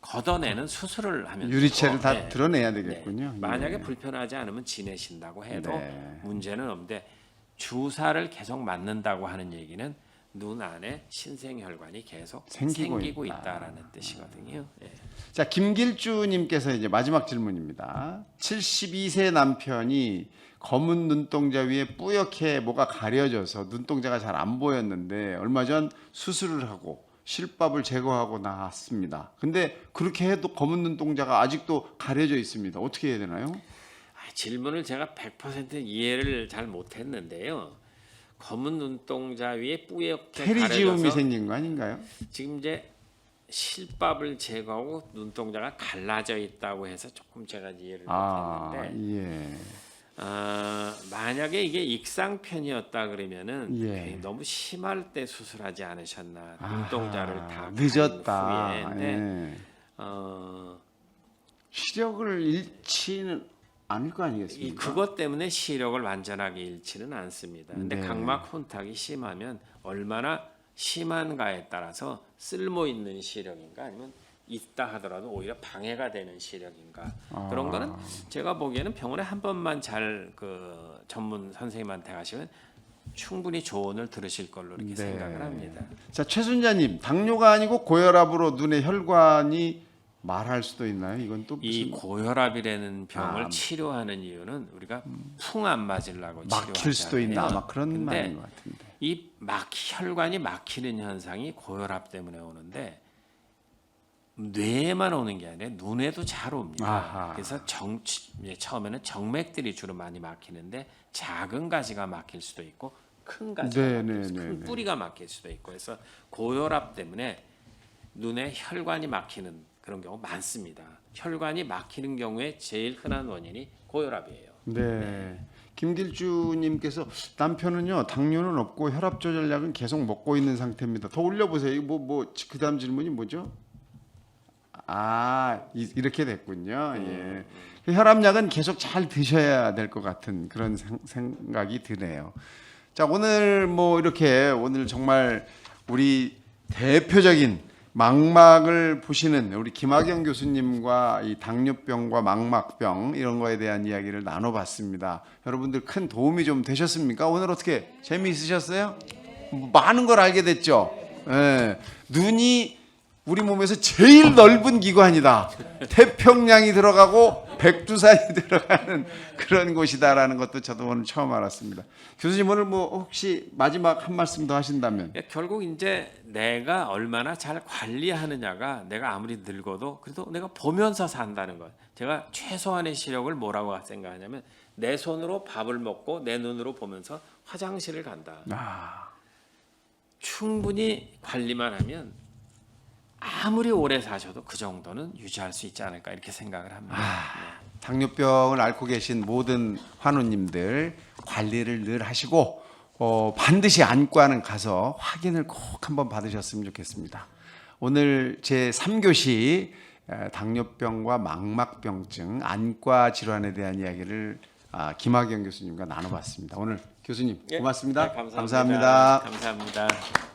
걷어내는 수술을 하면 유리체를 되고, 다 네. 드러내야 되겠군요. 네. 만약에 예. 불편하지 않으면 지내신다고 해도 네. 문제는 없는데 주사를 계속 맞는다고 하는 얘기는 눈 안에 신생혈관이 계속 생기고 있다. 있다라는 뜻이거든요. 예. 자, 김길주님께서 이제 마지막 질문입니다. 72세 남편이 검은 눈동자 위에 뿌옇게 뭐가 가려져서 눈동자가 잘 안 보였는데 얼마 전 수술을 하고 실밥을 제거하고 나왔습니다. 근데 그렇게 해도 검은 눈동자가 아직도 가려져 있습니다. 어떻게 해야 되나요? 질문을 제가 100% 이해를 잘 못했는데요. 검은 눈동자 위에 뿌옇게 테리지움이 가려져서 생긴 거 아닌가요? 지금 이제 실밥을 제거하고 눈동자가 갈라져 있다고 해서 조금 제가 이해를 못했는데 예. 만약에 이게 익상편이었다 그러면은 예. 너무 심할 때 수술하지 않으셨나 눈동자를 다 늦었다. 가린 후에 근데 예. 시력을 잃지는 않을 거 아니겠습니까? 그것 때문에 시력을 완전하게 잃지는 않습니다. 근데 네. 각막 혼탁이 심하면 얼마나 심한가에 따라서 쓸모 있는 시력인가 아니면 있다 하더라도 오히려 방해가 되는 시력인가 그런 거는 제가 보기에는 병원에 한 번만 잘 전문 선생님한테 가시면 충분히 조언을 들으실 걸로 이렇게 생각을 합니다. 자, 최순자님, 당뇨가 아니고 고혈압으로 눈의 혈관이 말할 수도 있나요? 이건 또 이 무슨 고혈압이라는 병을 치료하는 이유는 우리가 풍 안 맞으려고 막힐 수도 있나? 치료하잖아요. 아마 그런 근데 말인 것 같은데. 이 혈관이 막히는 현상이 고혈압 때문에 오는데 뇌에만 오는 게 아니라 눈에도 잘 옵니다. 아하. 그래서 처음에는 정맥들이 주로 많이 막히는데 작은 가지가 막힐 수도 있고 큰 가지가 네, 막힐 네, 수도 네, 큰 네. 뿌리가 막힐 수도 있고 그래서 고혈압 때문에 눈에 혈관이 막히는 그런 경우 많습니다. 혈관이 막히는 경우에 제일 흔한 원인이 고혈압이에요. 네. 김길주님께서 남편은요 당뇨는 없고 혈압 조절약은 계속 먹고 있는 상태입니다. 더 올려보세요. 그다음 질문이 뭐죠? 이렇게 됐군요. 예. 혈압약은 계속 잘 드셔야 될 것 같은 그런 생각이 드네요. 자, 오늘 뭐 이렇게 오늘 정말 우리 대표적인 망막을 보시는 우리 김학영 교수님과 이 당뇨병과 망막병 이런 거에 대한 이야기를 나눠봤습니다. 여러분들 큰 도움이 좀 되셨습니까? 오늘 어떻게 재미있으셨어요? 많은 걸 알게 됐죠. 예, 눈이 우리 몸에서 제일 넓은 기관이다. 태평양이 들어가고 백두산이 들어가는 그런 곳이다라는 것도 저도 오늘 처음 알았습니다. 교수님 오늘 뭐 혹시 마지막 한 말씀 더 하신다면? 결국 이제 내가 얼마나 잘 관리하느냐가 내가 아무리 늙어도 그래도 내가 보면서 산다는 것. 제가 최소한의 시력을 뭐라고 생각하냐면 내 손으로 밥을 먹고 내 눈으로 보면서 화장실을 간다. 충분히 관리만 하면 아무리 오래 사셔도 그 정도는 유지할 수 있지 않을까 이렇게 생각을 합니다. 당뇨병을 앓고 계신 모든 환우님들 관리를 늘 하시고 반드시 안과는 가서 확인을 꼭 한번 받으셨으면 좋겠습니다. 오늘 제 3교시 당뇨병과 망막병증 안과 질환에 대한 이야기를 김학영 교수님과 나눠봤습니다. 오늘 교수님 고맙습니다. 감사합니다. 감사합니다. 감사합니다.